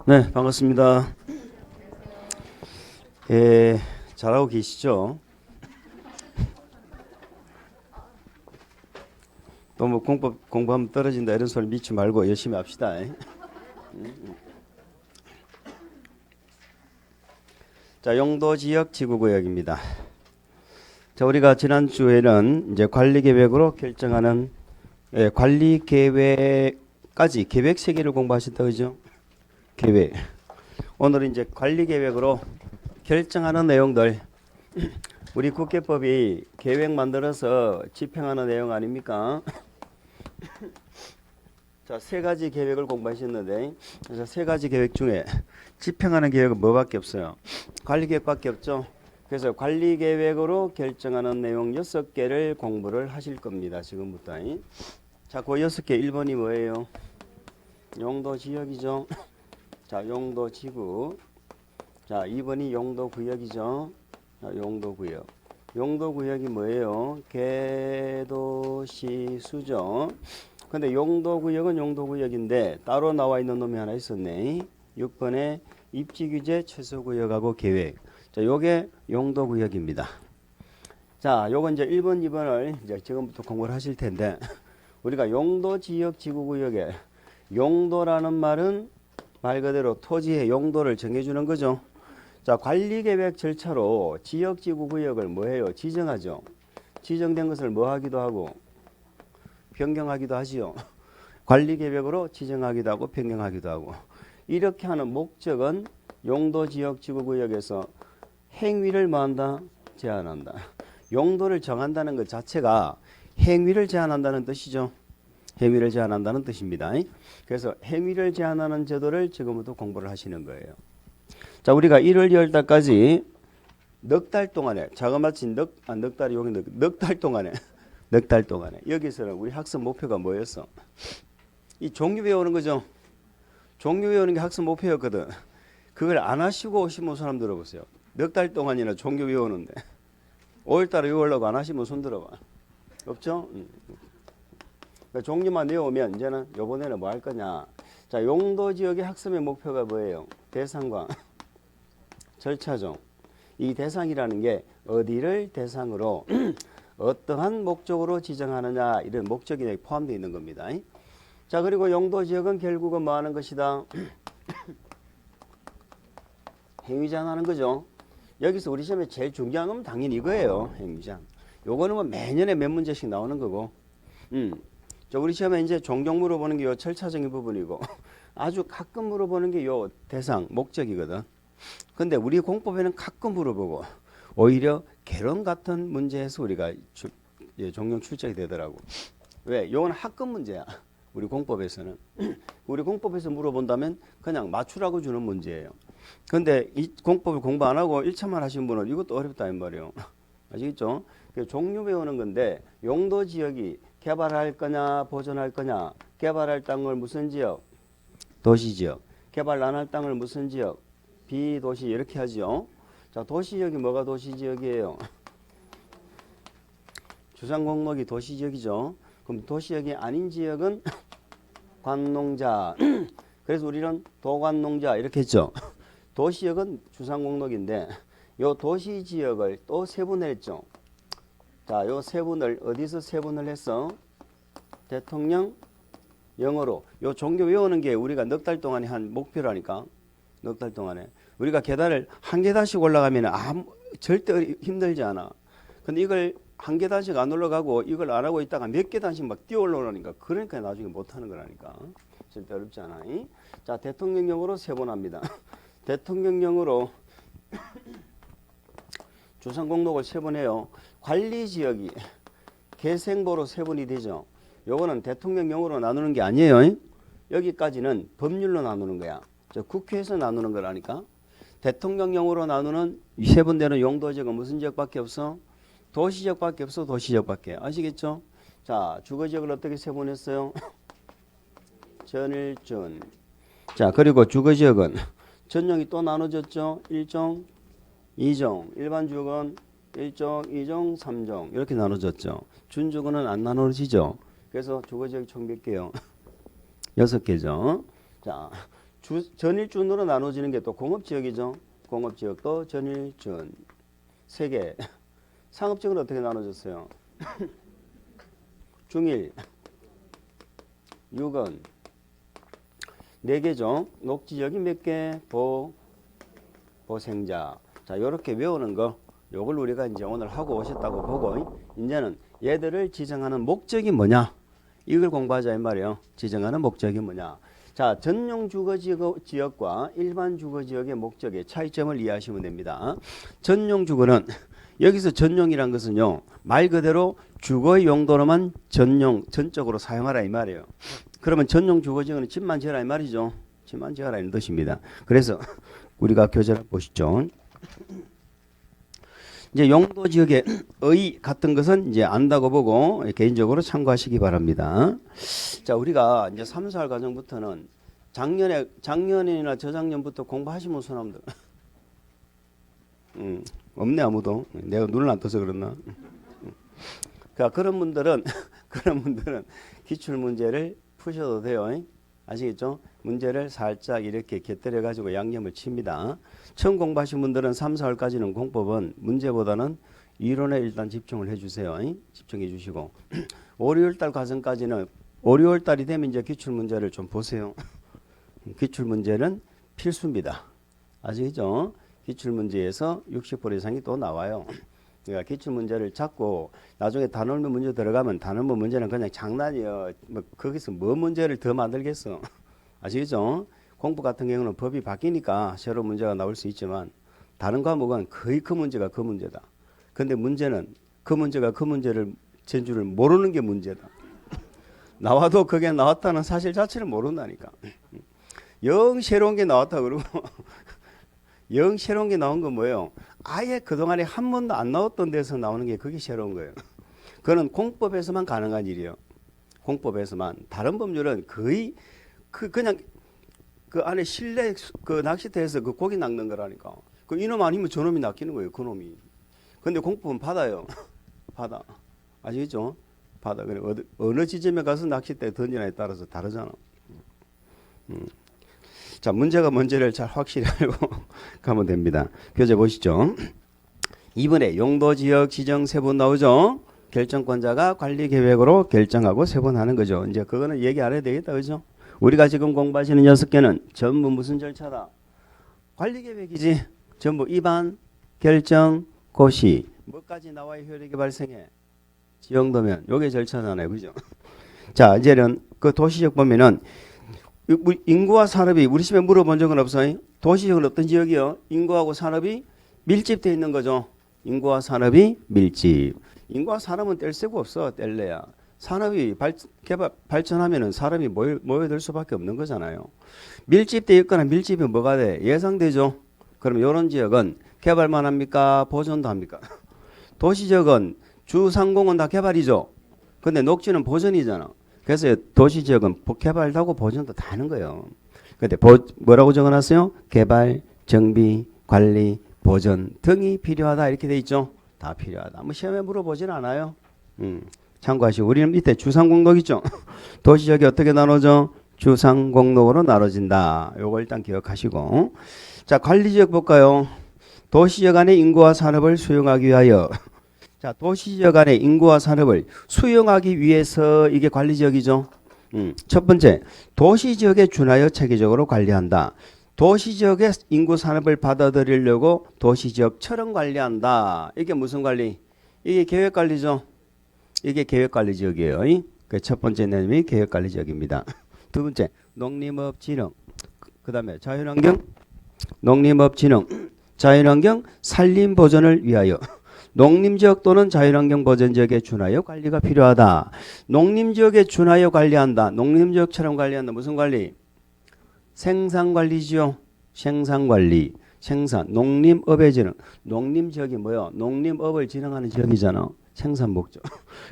네, 반갑습니다. 예, 잘하고 계시죠? 또 뭐 공부하면 떨어진다 이런 소리 믿지 말고 열심히 합시다. 자, 용도 지역 지구구역입니다. 자, 우리가 지난주에는 이제 관리 계획으로 결정하는 관리 계획까지 계획 세개를 공부하셨다 그죠? 계획. 오늘은 이제 관리 계획으로 결정하는 내용들. 우리 국회법이 계획 만들어서 집행하는 내용 아닙니까? 자, 세 가지 계획을 공부하셨는데, 그래서 세 가지 계획 중에 집행하는 계획은 뭐밖에 없어요? 관리 계획밖에 없죠. 그래서 관리 계획으로 결정하는 내용 6개를 공부를 하실 겁니다. 지금부터. 자, 그 6개 1번이 뭐예요? 용도 지역이죠. 자, 용도 지구. 자, 2번이 용도 구역이죠. 자, 용도 구역. 용도 구역이 뭐예요? 개도시 수죠. 근데 용도 구역은 용도 구역인데 따로 나와 있는 놈이 하나 있었네. 6번에 입지 규제 최소 구역하고 계획. 자, 요게 용도 구역입니다. 자, 요건 이제 1번, 2번을 이제 지금부터 공부를 하실 텐데 우리가 용도 지역 지구 구역에 용도라는 말은 말 그대로 토지의 용도를 정해주는 거죠. 자, 관리계획 절차로 지역지구구역을 뭐해요? 지정하죠. 지정된 것을 뭐 하기도 하고 변경하기도 하지요. 관리계획으로 지정하기도 하고 변경하기도 하고. 이렇게 하는 목적은 용도지역지구구역에서 행위를 뭐한다? 제한한다. 용도를 정한다는 것 자체가 행위를 제한한다는 뜻이죠. 행위를 제한한다는 뜻입니다. 그래서 행위를 제한하는 제도를 지금부터 공부를 하시는 거예요. 자, 우리가 1월 2월 달까지 넉 달 동안에 자그마치 넉 달이 여기 넉 달 동안에 넉 달 동안에 여기서는 우리 학습 목표가 뭐였어? 이 종교 외우는 거죠. 종교 외우는 게 학습 목표였거든. 그걸 안 하시고 오신 사람 들어보세요. 넉 달 동안이나 종교 외우는데 5월 달에 외우려고 안 하시면 손 들어봐. 없죠? 그러니까 종류만 외우면 이제는 이번에는 뭐 할 거냐? 자, 용도 지역의 학습의 목표가 뭐예요? 대상과 절차죠. 이 대상이라는 게 어디를 대상으로 어떠한 목적으로 지정하느냐 이런 목적이 포함되어 있는 겁니다. 자, 그리고 용도 지역은 결국은 뭐 하는 것이다? 행위 제한하는 거죠. 여기서 우리 시험에 제일 중요한 건 당연히 이거예요. 행위 제한. 요거는 뭐 매년에 몇 문제씩 나오는 거고. 자, 우리 시험에 이제 종종 물어보는 게 요 절차적인 부분이고 아주 가끔 물어보는 게 요 대상, 목적이거든. 근데 우리 공법에는 가끔 물어보고 오히려 개론 같은 문제에서 우리가 종종 출제가 되더라고. 왜? 요건 학급 문제야. 우리 공법에서는. 우리 공법에서 물어본다면 그냥 맞추라고 주는 문제예요. 근데 이 공법을 공부 안 하고 1차만 하신 분은 이것도 어렵다 이 말이에요. 아시겠죠? 종류 배우는 건데 용도 지역이 개발할 거냐 보존할 거냐. 개발할 땅을 무슨 지역? 도시지역. 개발 안 할 땅을 무슨 지역? 비도시 이렇게 하죠. 자, 도시지역이 뭐가 도시지역이에요? 주상 공목이 도시지역이죠. 그럼 도시지역이 아닌 지역은 관농자. 그래서 우리는 도관농자 이렇게 했죠. 도시지역은 주상 공목인데 요 도시지역을 또 세분했죠. 자, 요 세분을 어디서 세분을 했어? 대통령 영어로. 요 종교 외우는 게 우리가 넉 달 동안에 한 목표라니까. 넉 달 동안에. 우리가 계단을 한 계단씩 올라가면 절대 힘들지 않아. 근데 이걸 한 계단씩 안 올라가고 이걸 안 하고 있다가 몇 계단씩 막 뛰어 올라오니까 그러니까 나중에 못 하는 거라니까. 절대 어렵지 않아. 자, 대통령령으로 세분합니다. 대통령령으로 주상공록을 세분해요. 관리지역이 개생보로 세분이 되죠. 요거는 대통령령으로 나누는 게 아니에요. 여기까지는 법률로 나누는 거야. 국회에서 나누는 거라니까. 대통령령으로 나누는 세분되는 용도지역은 무슨 지역밖에 없어? 도시지역밖에 없어. 도시지역밖에. 아시겠죠? 자, 주거지역을 어떻게 세분했어요? 전일전. 자, 그리고 주거지역은 전용이 또 나눠졌죠. 1종, 2종. 일반 주거는 1종, 2종, 3종 이렇게 나눠졌죠. 준주거는 안 나눠지죠. 그래서 주거지역이 총 몇 개요? 6개죠. 자, 전일준으로 나눠지는 게 또 공업지역이죠. 공업지역도 전일준 3개. 상업지역은 어떻게 나눠졌어요? 중일, 유건 4개죠. 녹지역이 몇 개? 보생자. 자, 이렇게 외우는 거, 요걸 우리가 이제 오늘 하고 오셨다고 보고, 이제는 얘들을 지정하는 목적이 뭐냐? 이걸 공부하자 이 말이에요. 지정하는 목적이 뭐냐? 자, 전용 주거 지역과 일반 주거 지역의 목적의 차이점을 이해하시면 됩니다. 전용 주거는 여기서 전용이란 것은요, 말 그대로 주거의 용도로만 전적으로 사용하라 이 말이에요. 그러면 전용 주거 지역은 집만 지어라 이 말이죠. 집만 지어라 이런 뜻입니다. 그래서 우리가 교재를 보시죠. 이제 용도 지역의 의 같은 것은 이제 안다고 보고 개인적으로 참고하시기 바랍니다. 자, 우리가 이제 3, 4월 과정부터는 작년이나 저작년부터 공부하시면 손님들 없네 아무도. 내가 눈을 안 떠서 그랬나? 그러니까 그런 분들은 기출 문제를 푸셔도 돼요. 아시겠죠? 문제를 살짝 이렇게 곁들여 가지고 양념을 칩니다. 처음 공부하신 분들은 3, 4월까지는 공법은 문제보다는 이론에 일단 집중을 해주세요. 집중해 주시고 5, 6월달 과정까지는 5, 6월달이 되면 이제 기출 문제를 좀 보세요. 기출 문제는 필수입니다. 아시겠죠? 기출 문제에서 60% 이상이 또 나와요. 그러니까 기출 문제를 잡고 나중에 단원문 문제 들어가면 단원문 문제는 그냥 장난이에요. 뭐 거기서 뭐 문제를 더 만들겠어. 아시겠죠? 공부 같은 경우는 법이 바뀌니까 새로운 문제가 나올 수 있지만 다른 과목은 거의 그 문제가 그 문제다. 근데 문제는 그 문제가 그 문제를 전주를 모르는 게 문제다. 나와도 그게 나왔다는 사실 자체를 모른다니까. 영 새로운 게 나왔다 그러고 영 새로운 게 나온 건 뭐예요? 아예 그동안에 한 번도 안 나왔던 데서 나오는 게 그게 새로운 거예요. 그거는 공법에서만 가능한 일이에요. 공법에서만. 다른 법률은 거의 그냥 그 안에 실내 그 낚시터에서 그 고기 낚는 거라니까. 그 이놈 아니면 저놈이 낚이는 거예요. 그놈이. 근데 공법은 바다예요. 바다. 아시겠죠? 바다. 그래 어느 지점에 가서 낚싯대 던지냐에 따라서 다르잖아. 자, 문제가 뭔지를 잘 확실히 알고 가면 됩니다. 교재 보시죠. 이번에 용도지역 지정 세분 나오죠. 결정권자가 관리계획으로 결정하고 세분하는 거죠. 이제 그거는 얘기 안 해도 되겠다, 그죠? 우리가 지금 공부하시는 6개는 전부 무슨 절차다? 관리계획이지. 전부 입안, 결정, 고시. 뭐까지 나와야 효력이 발생해? 지정도면 요게 절차잖아요, 그죠? 자, 이제는 그 도시적 보면은 인구와 산업이 우리 집에 물어본 적은 없어요. 도시적은 어떤 지역이요? 인구하고 산업이 밀집되어 있는 거죠. 인구와 산업이 밀집. 인구와 산업은 뗄 새가 없어. 뗄래야. 산업이 발전하면은 사람이 모여들 수밖에 없는 거잖아요. 밀집되어 있거나 밀집이 뭐가 돼? 예상되죠. 그럼 이런 지역은 개발만 합니까? 보존도 합니까? 도시적은 주상공은 다 개발이죠. 근데 녹지는 보존이잖아. 그래서 도시지역은 개발하고 보존도 다 하는 거예요. 근데 뭐라고 적어놨어요? 개발, 정비, 관리, 보존 등이 필요하다 이렇게 돼 있죠. 다 필요하다. 뭐 시험에 물어보진 않아요. 참고하시고 우리는 밑에 주상공록 있죠. 도시지역이 어떻게 나눠져? 주상공록으로 나눠진다. 요거 일단 기억하시고. 자, 관리지역 볼까요? 도시지역 안에 인구와 산업을 수용하기 위하여. 자, 도시지역 안에 인구와 산업을 수용하기 위해서 이게 관리지역이죠. 첫 번째, 도시지역에 준하여 체계적으로 관리한다. 도시지역의 인구 산업을 받아들이려고 도시지역처럼 관리한다. 이게 무슨 관리? 이게 계획관리죠. 이게 계획관리지역이에요. 그 첫 번째 내용이 계획관리지역입니다. 두 번째, 농림업진흥. 그 다음에 자연환경, 농림업진흥, 자연환경, 산림보전을 위하여. 농림지역 또는 자연환경 보전지역에 준하여 관리가 필요하다. 농림지역에 준하여 관리한다. 농림지역처럼 관리한다. 무슨 관리? 생산관리지요. 생산관리. 생산. 농림업의 진흥. 농림지역이 뭐요? 농림업을 진흥하는 지역이잖아. 생산 목적.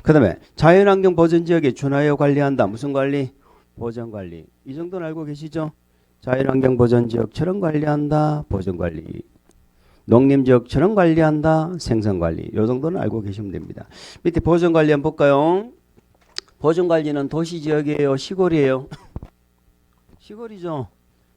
그 다음에 자연환경 보전지역에 준하여 관리한다. 무슨 관리? 보전관리. 이 정도는 알고 계시죠? 자연환경 보전지역처럼 관리한다. 보전관리. 농림지역처럼 관리한다. 생산관리. 이 정도는 알고 계시면 됩니다. 밑에 보전관리 한번 볼까요? 보전관리는 도시지역이에요? 시골이에요? 시골이죠.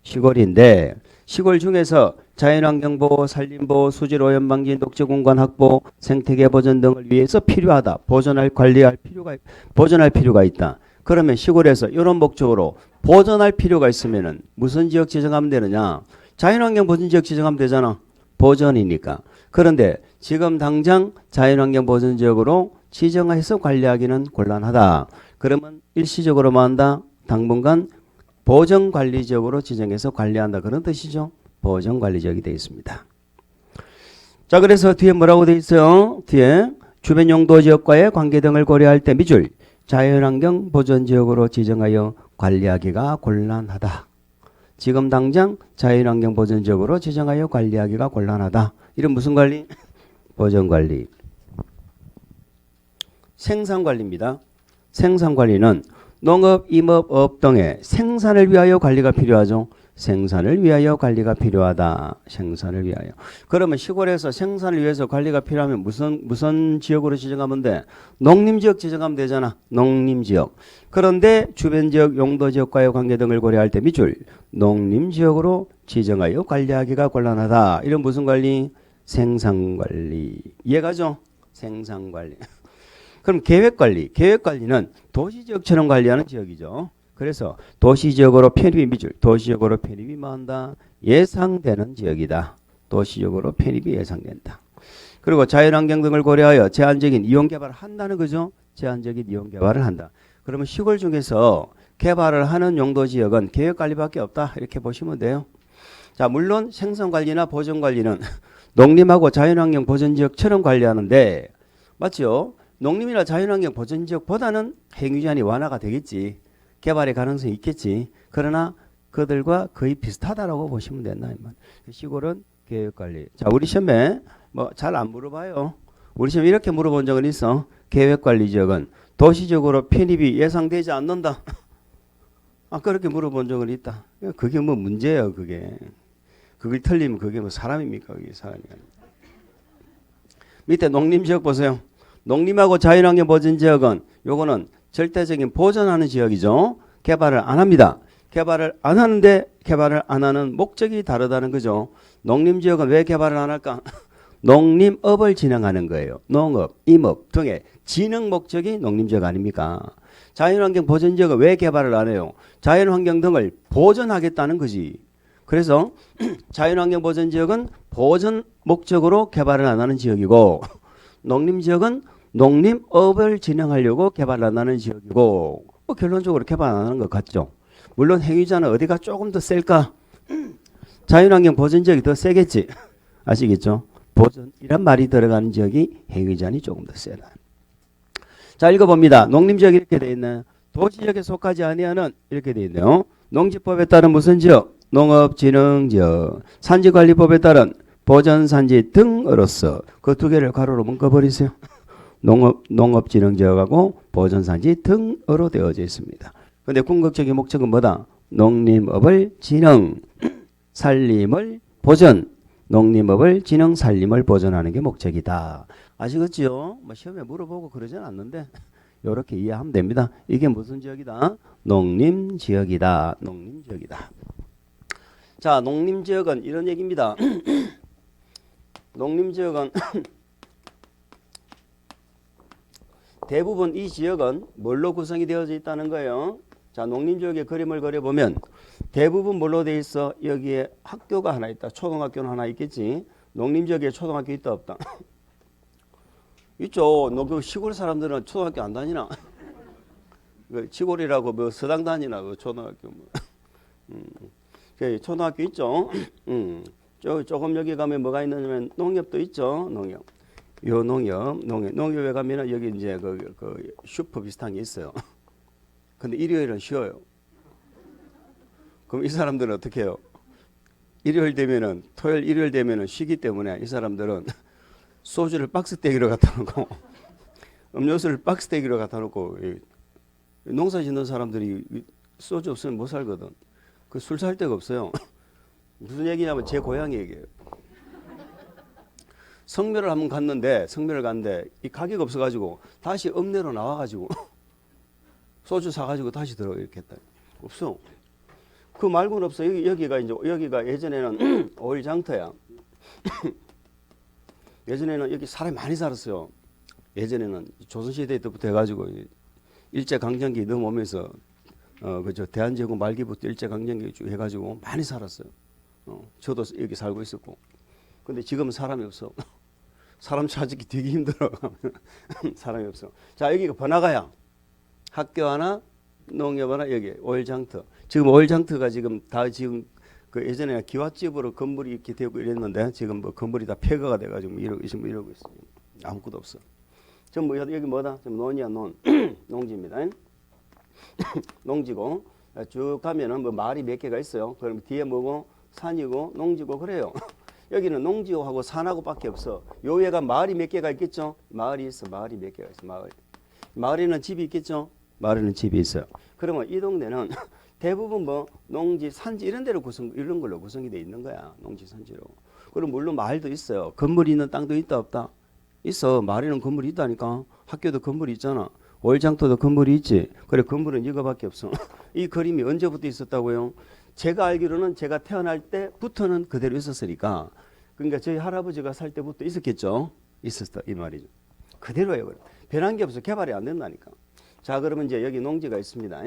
시골인데 시골 중에서 자연환경보호, 산림보호, 수질오염 방지, 녹지공간 확보, 생태계 보전 등을 위해서 필요하다. 보존할 필요가 있다. 그러면 시골에서 이런 목적으로 보존할 필요가 있으면은 무슨 지역 지정하면 되느냐? 자연환경 보전 지역 지정하면 되잖아. 보전이니까. 그런데 지금 당장 자연환경 보전 지역으로 지정해서 관리하기는 곤란하다. 그러면 일시적으로 뭐 한다? 당분간 보전관리 지역으로 지정해서 관리한다. 그런 뜻이죠. 보전관리 지역이 되어 있습니다. 자, 그래서 뒤에 뭐라고 되어 있어요? 뒤에 주변 용도 지역과의 관계 등을 고려할 때 밑줄 자연환경 보전지역으로 지정하여 관리하기가 곤란하다. 지금 당장 자연환경 보전지역으로 지정하여 관리하기가 곤란하다. 이런 무슨 관리? 보전관리. 생산관리입니다. 생산관리는 농업, 임업, 어업 등의 생산을 위하여 관리가 필요하죠. 생산을 위하여 관리가 필요하다. 생산을 위하여. 그러면 시골에서 생산을 위해서 관리가 필요하면 무슨 지역으로 지정하면 돼? 농림지역 지정하면 되잖아. 농림지역. 그런데 주변 지역, 용도 지역과의 관계 등을 고려할 때 밑줄 농림지역으로 지정하여 관리하기가 곤란하다. 이런 무슨 관리? 생산관리. 이해가죠? 생산관리. 그럼 계획관리. 계획관리는 도시지역처럼 관리하는 지역이죠. 그래서 도시지역으로 편입이 밑줄. 도시지역으로 편입이 뭐한다? 예상되는 지역이다. 도시지역으로 편입이 예상된다. 그리고 자연환경 등을 고려하여 제한적인 이용개발을 한다는 거죠. 제한적인 이용개발을 한다. 그러면 시골 중에서 개발을 하는 용도지역은 계획관리밖에 없다. 이렇게 보시면 돼요. 자, 물론 생산관리나 보전관리는 농림하고 자연환경 보전지역처럼 관리하는데 맞죠? 농림이나 자연환경 보전지역보다는 행위제한이 완화가 되겠지. 개발의 가능성이 있겠지. 그러나 그들과 거의 비슷하다라고 보시면 된다. 시골은 계획관리. 자, 우리 시험에 뭐 잘 안 물어봐요. 우리 시험에 이렇게 물어본 적은 있어. 계획관리 지역은 도시적으로 편입이 예상되지 않는다. 아, 그렇게 물어본 적은 있다. 그게 뭐 문제예요, 그게. 그걸 틀리면 그게 뭐 사람입니까? 그게 사람이 아니라. 밑에 농림지역 보세요. 농림하고 자연환경 보전지역은 요거는 절대적인 보전하는 지역이죠. 개발을 안 합니다. 개발을 안 하는데 개발을 안 하는 목적이 다르다는 거죠. 농림지역은 왜 개발을 안 할까? 농림업을 진행하는 거예요. 농업, 임업 등의 진흥 목적이 농림지역 아닙니까? 자연환경 보전지역은 왜 개발을 안 해요? 자연환경 등을 보전하겠다는 거지. 그래서 자연환경 보전지역은 보전 목적으로 개발을 안 하는 지역이고 농림지역은 농림업을 진행하려고 개발 안 하는 지역이고 뭐 결론적으로 개발 안 하는 것 같죠. 물론 행위자는 어디가 조금 더 셀까? 자연환경 보전지역이 더 세겠지. 아시겠죠? 보전이란 말이 들어가는 지역이 행위자는 조금 더 세다. 자, 읽어봅니다. 농림지역이 이렇게 돼 있네. 도시지역에 속하지 아니하는 이렇게 돼 있네요. 농지법에 따른 무슨 지역? 농업진흥지역. 산지관리법에 따른 보전산지 등으로서 그 두 개를 가로로 묶어버리세요. 농업진흥지역하고 보전산지 등으로 되어져 있습니다. 그런데 궁극적인 목적은 뭐다? 농림업을 진흥, 산림을 보전. 농림업을 진흥, 산림을 보전하는 게 목적이다. 아시겠지요? 뭐 시험에 물어보고 그러진 않는데 이렇게 이해하면 됩니다. 이게 무슨 지역이다? 농림지역이다. 농림지역이다. 자, 농림지역은 이런 얘기입니다. 농림지역은 대부분 이 지역은 뭘로 구성이 되어져 있다는 거예요. 자, 농림지역의 그림을 그려보면 대부분 뭘로 되어 있어? 여기에 학교가 하나 있다. 초등학교는 하나 있겠지. 농림지역에 초등학교 있다 없다? 있죠. 너 그 시골 사람들은 초등학교 안 다니나? 시골이라고 뭐 서당 다니나 그 초등학교 뭐. 초등학교 있죠. 조금 여기 가면 뭐가 있느냐면 농협도 있죠. 농협. 요 농협에 가면은 여기 이제 그 슈퍼 비슷한 게 있어요. 근데 일요일은 쉬어요. 그럼 이 사람들은 어떻게 해요? 토요일 일요일 되면은 쉬기 때문에 이 사람들은 소주를 박스떼기로 갖다 놓고 음료수를 박스떼기로 갖다 놓고 농사 짓는 사람들이 소주 없으면 못 살거든. 그 술 살 데가 없어요. 무슨 얘기냐면 제 고향 얘기예요. 성묘를 한번 갔는데 이 가게가 없어가지고 다시 읍내로 나와가지고 소주 사가지고 다시 들어 이렇게 했다. 없어. 그 말고는 없어. 여기가 이제 여기가 예전에는 오일장터야. 예전에는 여기 사람이 많이 살았어요. 예전에는 조선시대 때부터 해가지고 일제강점기 넘어오면서 그저 대한제국 말기부터 일제강점기 쭉 해가지고 많이 살았어요. 저도 여기 살고 있었고. 근데 지금은 사람이 없어. 사람 찾기 되게 힘들어. 사람이 없어. 자, 여기가 번화가야. 학교 하나, 농협 하나, 여기 오일장터. 지금 오일장터가 지금 다 지금 그 예전에 기와집으로 건물이 이렇게 되고 이랬는데 지금 뭐 건물이 다 폐허가 돼가지고 이러고 있어요. 아무것도 없어. 전 뭐 여기 뭐다? 지금 논이야 논. 농지입니다. 농지고 쭉 가면은 뭐 마을이 몇 개가 있어요. 그럼 뒤에 뭐고 산이고 농지고 그래요. 여기는 농지하고 산하고밖에 없어. 요외가 마을이 몇 개가 있겠죠? 마을이 있어. 마을이 몇 개가 있어. 마을에는 집이 있겠죠? 마을에는 집이 있어요. 그러면 이 동네는 대부분 뭐 농지, 산지 이런 데로 이런 걸로 구성이 돼 있는 거야. 농지, 산지로. 그리고 물론 마을도 있어요. 건물이 있는 땅도 있다 없다? 있어. 마을에는 건물이 있다니까. 학교도 건물이 있잖아. 오일장터도 건물이 있지. 그래 건물은 이거밖에 없어. 이 그림이 언제부터 있었다고요? 제가 알기로는 제가 태어날 때부터는 그대로 있었으니까. 그러니까 저희 할아버지가 살 때부터 있었겠죠. 있었다 이 말이죠. 그대로예요. 변한 게 없어. 개발이 안 된다니까. 자, 그러면 이제 여기 농지가 있습니다.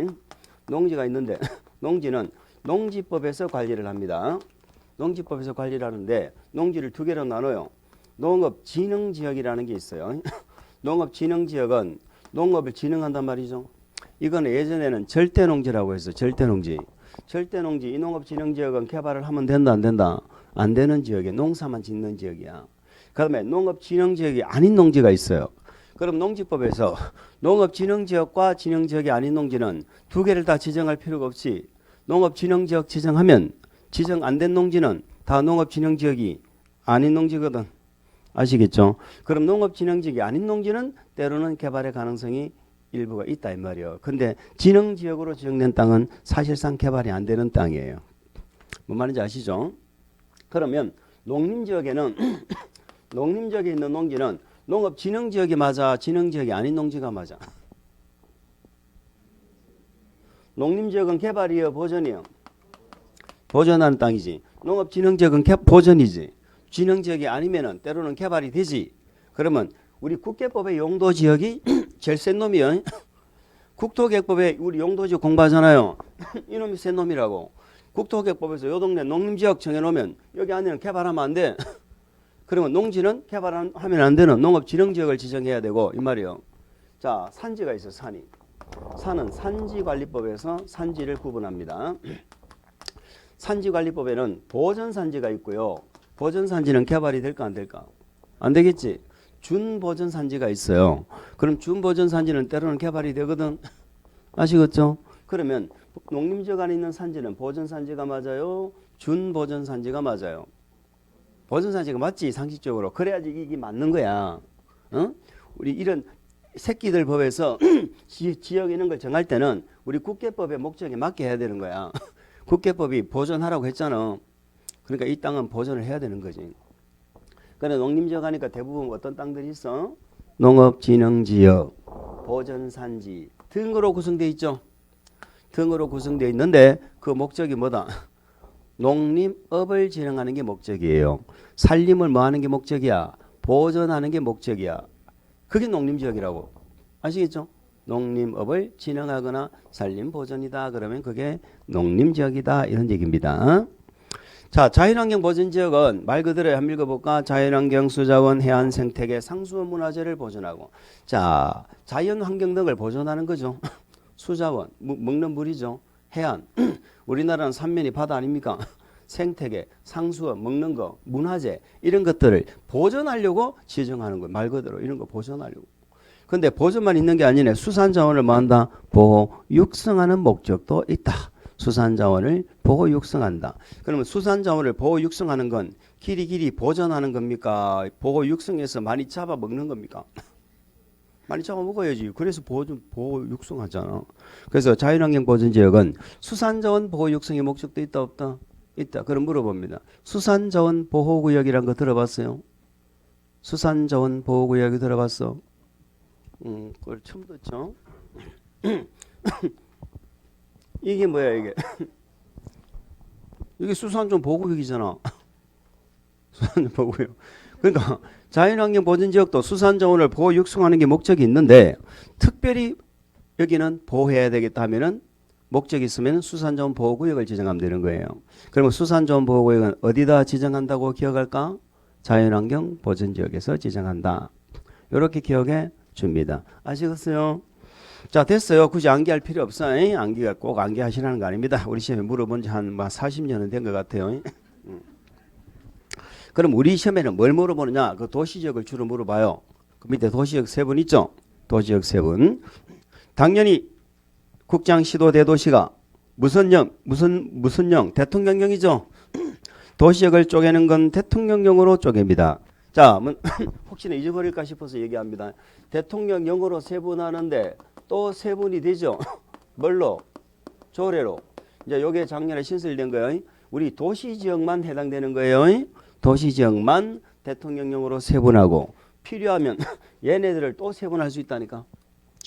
농지가 있는데 농지는 농지법에서 관리를 합니다. 농지법에서 관리를 하는데 농지를 두 개로 나눠요. 농업진흥지역이라는 게 있어요. 농업진흥지역은 농업을 진흥한단 말이죠. 이건 예전에는 절대농지라고 해서 절대농지. 절대농지 이 농업진흥지역은 개발을 하면 된다 안 된다? 안 되는 지역에 농사만 짓는 지역이야. 그다음에 농업진흥지역이 아닌 농지가 있어요. 그럼 농지법에서 농업진흥지역과 진흥지역이 아닌 농지는 두 개를 다 지정할 필요가 없이 농업진흥지역 지정하면 지정 안 된 농지는 다 농업진흥지역이 아닌 농지거든. 아시겠죠? 그럼 농업진흥지역이 아닌 농지는 때로는 개발의 가능성이 일부가 있다 이 말이에요. 근데 진흥지역으로 지정된 땅은 사실상 개발이 안 되는 땅이에요. 뭔 말인지 아시죠? 그러면 농림지역에는 농림지역에 있는 농지는 농업진흥지역이 맞아? 진흥지역이 아닌 농지가 맞아? 농림지역은 개발이요? 보전이요? 보전하는 땅이지. 농업진흥지역은 보전이지. 진흥지역이 아니면은 때로는 개발이 되지. 그러면 우리 국계법의 용도지역이 제일 센 놈이요. 국토계획법에 우리 용도지역 공부하잖아요. 이놈이 센 놈이라고. 국토계획법에서 요 동네 농림지역 정해놓으면 여기 안에는 개발하면 안 돼. 그러면 농지는 개발하면 안 되는 농업진흥지역을 지정해야 되고 이 말이에요. 자, 산지가 있어. 산이. 산은 산지관리법에서 산지를 구분합니다. 산지관리법에는 보전산지가 있고요. 보전산지는 개발이 될까 안 될까? 안 되겠지. 준보전산지가 있어요. 그럼 준보전산지는 때로는 개발이 되거든. 아시겠죠? 그러면 농림지역 안에 있는 산지는 보전산지가 맞아요? 준보전산지가 맞아요? 보전산지가 맞지 상식적으로. 그래야지 이게 맞는 거야. 우리 이런 새끼들 법에서 지역에 있는 걸 정할 때는 우리 국계법의 목적에 맞게 해야 되는 거야. 국계법이 보전하라고 했잖아. 그러니까 이 땅은 보전을 해야 되는 거지. 그런데 농림지역 하니까 대부분 어떤 땅들이 있어? 농업진흥지역, 보전산지 등으로 구성되어 있죠. 등으로 구성되어 있는데 그 목적이 뭐다? 농림업을 진행하는 게 목적이에요. 살림을 뭐 하는 게 목적이야? 보전하는 게 목적이야. 그게 농림지역이라고. 아시겠죠? 농림업을 진행하거나 살림 보전이다. 그러면 그게 농림지역이다. 이런 얘기입니다. 자, 자연환경 보전지역은 말 그대로 한번 읽어볼까? 자연환경, 수자원, 해안, 생태계, 상수원 문화재를 보존하고. 자, 자연환경 등을 보존하는 거죠. 수자원, 먹는 물이죠. 해안, 우리나라는 삼면이 바다 아닙니까? 생태계, 상수원, 먹는 거, 문화재 이런 것들을 보존하려고 지정하는 거예요. 말 그대로 이런 거 보존하려고. 근데 보존만 있는 게 아니네. 수산자원을 뭐 한다? 보호, 육성하는 목적도 있다. 수산자원을 보호 육성한다. 그러면 수산자원을 보호 육성하는 건 길이 보존하는 겁니까? 보호 육성해서 많이 잡아 먹는 겁니까? 많이 잡아 먹어야지. 그래서 보호 육성하잖아. 그래서 자연환경 보존지역은 수산자원 보호 육성의 목적도 있다 없다? 있다. 그럼 물어봅니다. 수산자원 보호구역이란 거 들어봤어요? 수산자원 보호구역이 들어봤어? 그걸 처음 듣죠? 이게 뭐야 이게? 이게 수산존 보호구역이잖아. 수산존 보호구역. 그러니까 자연환경 보전지역도 수산자원을 보호 육성하는 게 목적이 있는데 특별히 여기는 보호해야 되겠다 하면은 목적이 있으면 수산자원 보호구역을 지정하면 되는 거예요. 그러면 수산자원 보호구역은 어디다 지정한다고 기억할까? 자연환경 보전지역에서 지정한다. 이렇게 기억해 줍니다. 아시겠어요? 자, 됐어요. 굳이 암기할 필요 없어요. 암기가 꼭 암기하시라는 거 아닙니다. 우리 시험에 물어본 지 한 40년은 된 것 같아요. 그럼 우리 시험에는 뭘 물어보느냐? 그 도시지역을 주로 물어봐요. 그 밑에 도시지역 세분 있죠? 도시지역 세분. 당연히 국장, 시도, 대도시가 무슨 령? 대통령령이죠. 도시역을 쪼개는 건 대통령령으로 쪼갭니다. 자, 혹시나 잊어버릴까 싶어서 얘기합니다. 대통령령으로 세분하는데 또 세분이 되죠. 뭘로? 조례로. 이제 요게 작년에 신설된 거예요. 우리 도시지역만 해당되는 거예요. 도시지역만 대통령령으로 세분하고 필요하면 얘네들을 또 세분할 수 있다니까.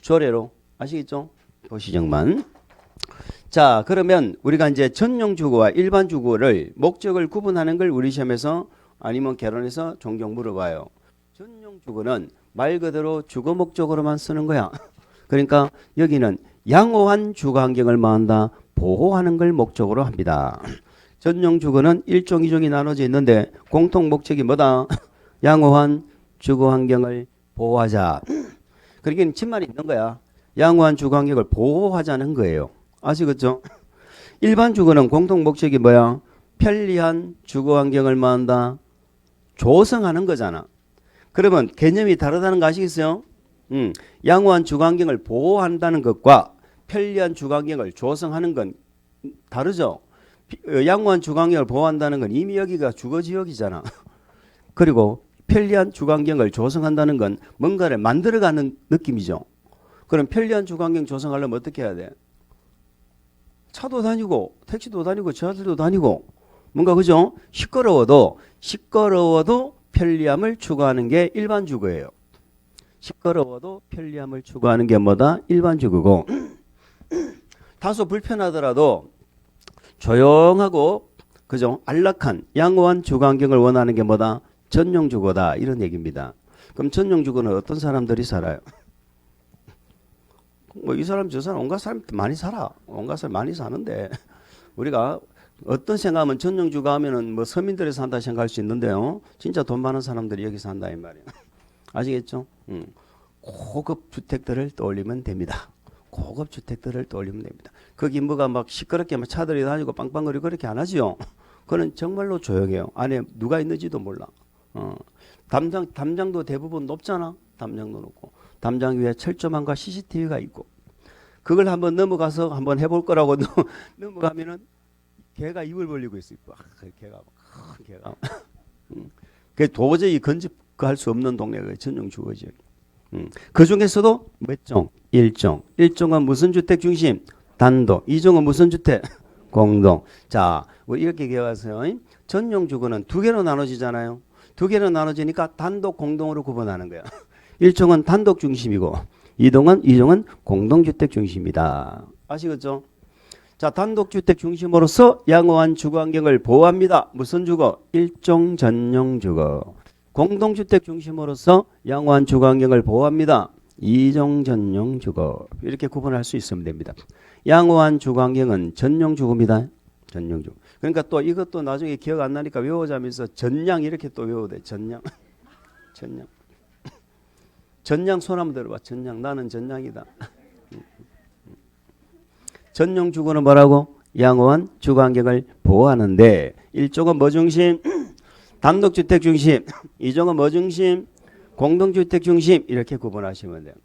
조례로. 아시겠죠? 도시지역만. 자, 그러면 우리가 이제 전용주거와 일반주거를 목적을 구분하는 걸 우리 시험에서 아니면 개론에서 종종 물어봐요. 전용주거는 말 그대로 주거 목적으로만 쓰는 거야. 그러니까 여기는 양호한 주거 환경을 뭐한다? 보호하는 걸 목적으로 합니다. 전용주거는 1종, 2종이 나눠져 있는데 공통 목적이 뭐다? 양호한 주거 환경을 보호하자. 그러니까 집만 있는 거야. 양호한 주거 환경을 보호하자는 거예요. 아시겠죠? 일반 주거는 공통 목적이 뭐야? 편리한 주거 환경을 뭐한다? 조성하는 거잖아. 그러면 개념이 다르다는 거 아시겠어요? 양호한 주거 환경을 보호한다는 것과 편리한 주거 환경을 조성하는 건 다르죠. 양호한 주거 환경을 보호한다는 건 이미 여기가 주거지역이잖아. 그리고 편리한 주거 환경을 조성한다는 건 뭔가를 만들어가는 느낌이죠. 그럼 편리한 주거 환경 조성하려면 어떻게 해야 돼? 차도 다니고 택시도 다니고 지하철도 다니고 뭔가 그죠? 시끄러워도 편리함을 추구하는 게 일반 주거예요. 시끄러워도 편리함을 추구하는 게 뭐다? 일반 주거고 다소 불편하더라도 조용하고 그죠? 안락한 양호한 주거 환경을 원하는 게 뭐다? 전용 주거다 이런 얘기입니다. 그럼 전용 주거는 어떤 사람들이 살아요? 뭐 이 사람 저 사람 온갖 사람 많이 살아. 온갖 사람 많이 사는데 우리가 어떤 생각하면 전용 주거 하면은 뭐 서민들이 산다 생각할 수 있는데요. 진짜 돈 많은 사람들이 여기 산다 이 말이에요. 아시겠죠? 고급 주택들을 떠올리면 됩니다. 고급 주택들을 떠올리면 됩니다. 거기 뭐가 막 시끄럽게 막 차들이 다니고 빵빵거리고 그렇게 안 하지요. 그거는 정말로 조용해요. 안에 누가 있는지도 몰라. 담장도 대부분 높잖아. 담장도 높고 담장 위에 철조망과 CCTV가 있고 그걸 한번 넘어가서 한번 해볼 거라고 넘어가면은 개가 입을 벌리고 있어요. 개가 그 도저히 건집할 수 없는 동네가 전용 주거지역. 그 중에서도 몇 종? 1종. 1종은 무슨 주택 중심? 단독. 2종은 무슨 주택? 공동. 자, 이렇게 기억하세요. 전용 주거는 두 개로 나눠지잖아요. 두 개로 나눠지니까 단독, 공동으로 구분하는 거야. 1종은 단독 중심이고 2종은 공동주택 중심이다. 아시겠죠? 자, 단독주택 중심으로서 양호한 주거 환경을 보호합니다. 무슨 주거? 1종 전용 주거. 공동주택 중심으로서 양호한 주거 환경을 보호합니다. 2종 전용 주거. 이렇게 구분할 수 있으면 됩니다. 양호한 주거 환경은 전용 주거입니다. 전용 주거. 그러니까 또 이것도 나중에 기억 안 나니까 외우자면서 전량 이렇게 또 외워야 돼. 전량. 전량. 전량 손 한번 들어봐. 전량. 나는 전량이다. 전용 주거는 뭐라고? 양호한 주거 환경을 보호하는데 1종은 뭐 중심? 단독주택 중심. 2종은 뭐 중심? 공동주택 중심. 이렇게 구분하시면 돼요.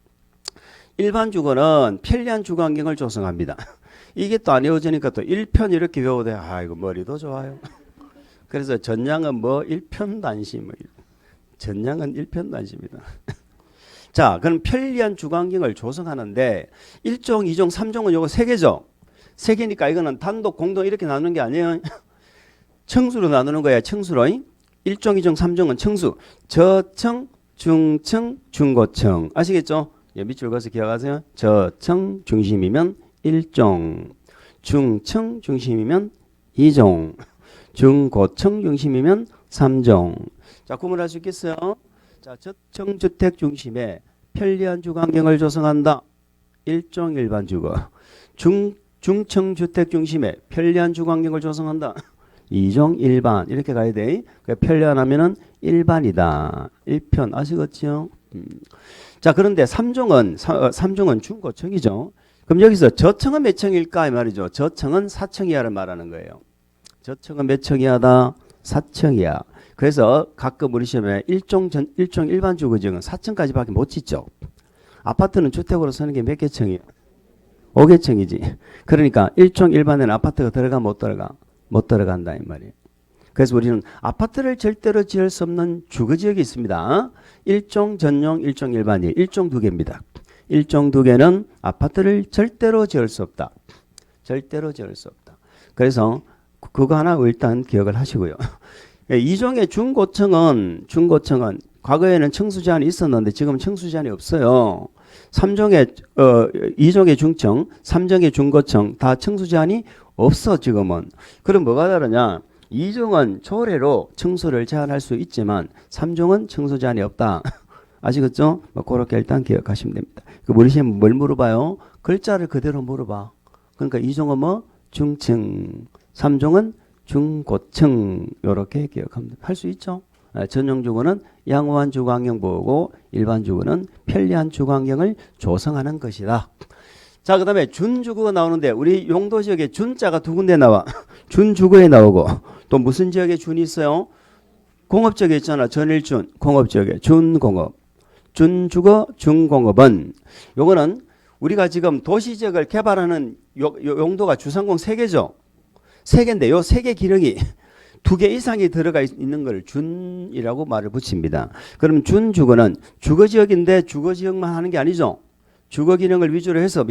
일반 주거는 편리한 주거 환경을 조성합니다. 이게 또 안 외워지니까 또 1편 이렇게 외워도 돼. 아, 이거 머리도 좋아요. 그래서 전량은 뭐 1편단심. 뭐 전량은 1편단심이다. 자, 그럼 편리한 주거 환경을 조성하는데 1종, 2종, 3종은 요거 3개죠. 3개니까 이거는 단독, 공동 이렇게 나누는 게 아니에요. 층수로 나누는 거야. 층수로. 1종, 2종, 3종은 층수. 저층, 중층, 중고층. 아시겠죠? 예, 밑줄 그어서 기억하세요. 저층 중심이면 1종, 중층 중심이면 2종. 중고층 중심이면 3종. 자, 구분할 수 있겠어요? 자, 저층주택 중심에 편리한 주거환경을 조성한다. 1종 일반 주거. 중층 주택 중심에 편리한 주거환경을 조성한다. 2종 일반. 이렇게 가야 돼. 편리하면은 일반이다. 1편 아시겠죠? 자, 그런데 3종은 중고층이죠. 그럼 여기서 저층은 몇 층일까 이 말이죠. 저층은 4층이야를 말하는 거예요. 저층은 몇 층이야다? 4층이야. 그래서 가끔 우리 시험에 일종 일반 주거지역은 4층까지밖에 못 짓죠. 아파트는 주택으로 쓰는 게 몇 개 층이에요? 5개 층이지. 그러니까 일종 일반에는 아파트가 들어가 못 들어가? 못 들어간다 이 말이에요. 그래서 우리는 아파트를 절대로 지을 수 없는 주거지역이 있습니다. 일종 전용, 일종 일반이 일종 두 개입니다. 일종 두 개는 아파트를 절대로 지을 수 없다. 절대로 지을 수 없다. 그래서 그거 하나 일단 기억을 하시고요. 이종의 중고층은 과거에는 층수 제한이 있었는데 지금 층수 제한이 없어요. 2종의 중층, 3종의 중고층 다 층수 제한이 없어 지금은. 그럼 뭐가 다르냐? 2종은 초래로 층수를 제한할 수 있지만 3종은 층수 제한이 없다. 아시겠죠? 그렇게 일단 기억하시면 됩니다. 우리 시험 뭘 물어봐요? 글자를 그대로 물어봐. 그러니까 2종은 뭐? 중층, 3종은 중고층. 이렇게 기억하면 할 수 있죠? 전용 주거는 양호한 주거환경 보고 일반 주거는 편리한 주거환경을 조성하는 것이다. 자, 그 다음에 준주거가 나오는데 우리 용도 지역에 준자가 두 군데 나와. 준주거에 나오고 또 무슨 지역에 준이 있어요? 공업지역에 있잖아. 전일준. 공업지역에 준공업. 준주거, 준공업은 요거는 우리가 지금 도시지역을 개발하는 용도가 주상공 3개죠. 3개인데 요 3개 기능이 2개 이상이 들어가 있는 걸 준이라고 말을 붙입니다. 그럼 준주거는 주거지역인데 주거지역만 하는 게 아니죠. 주거 기능을 위주로 해서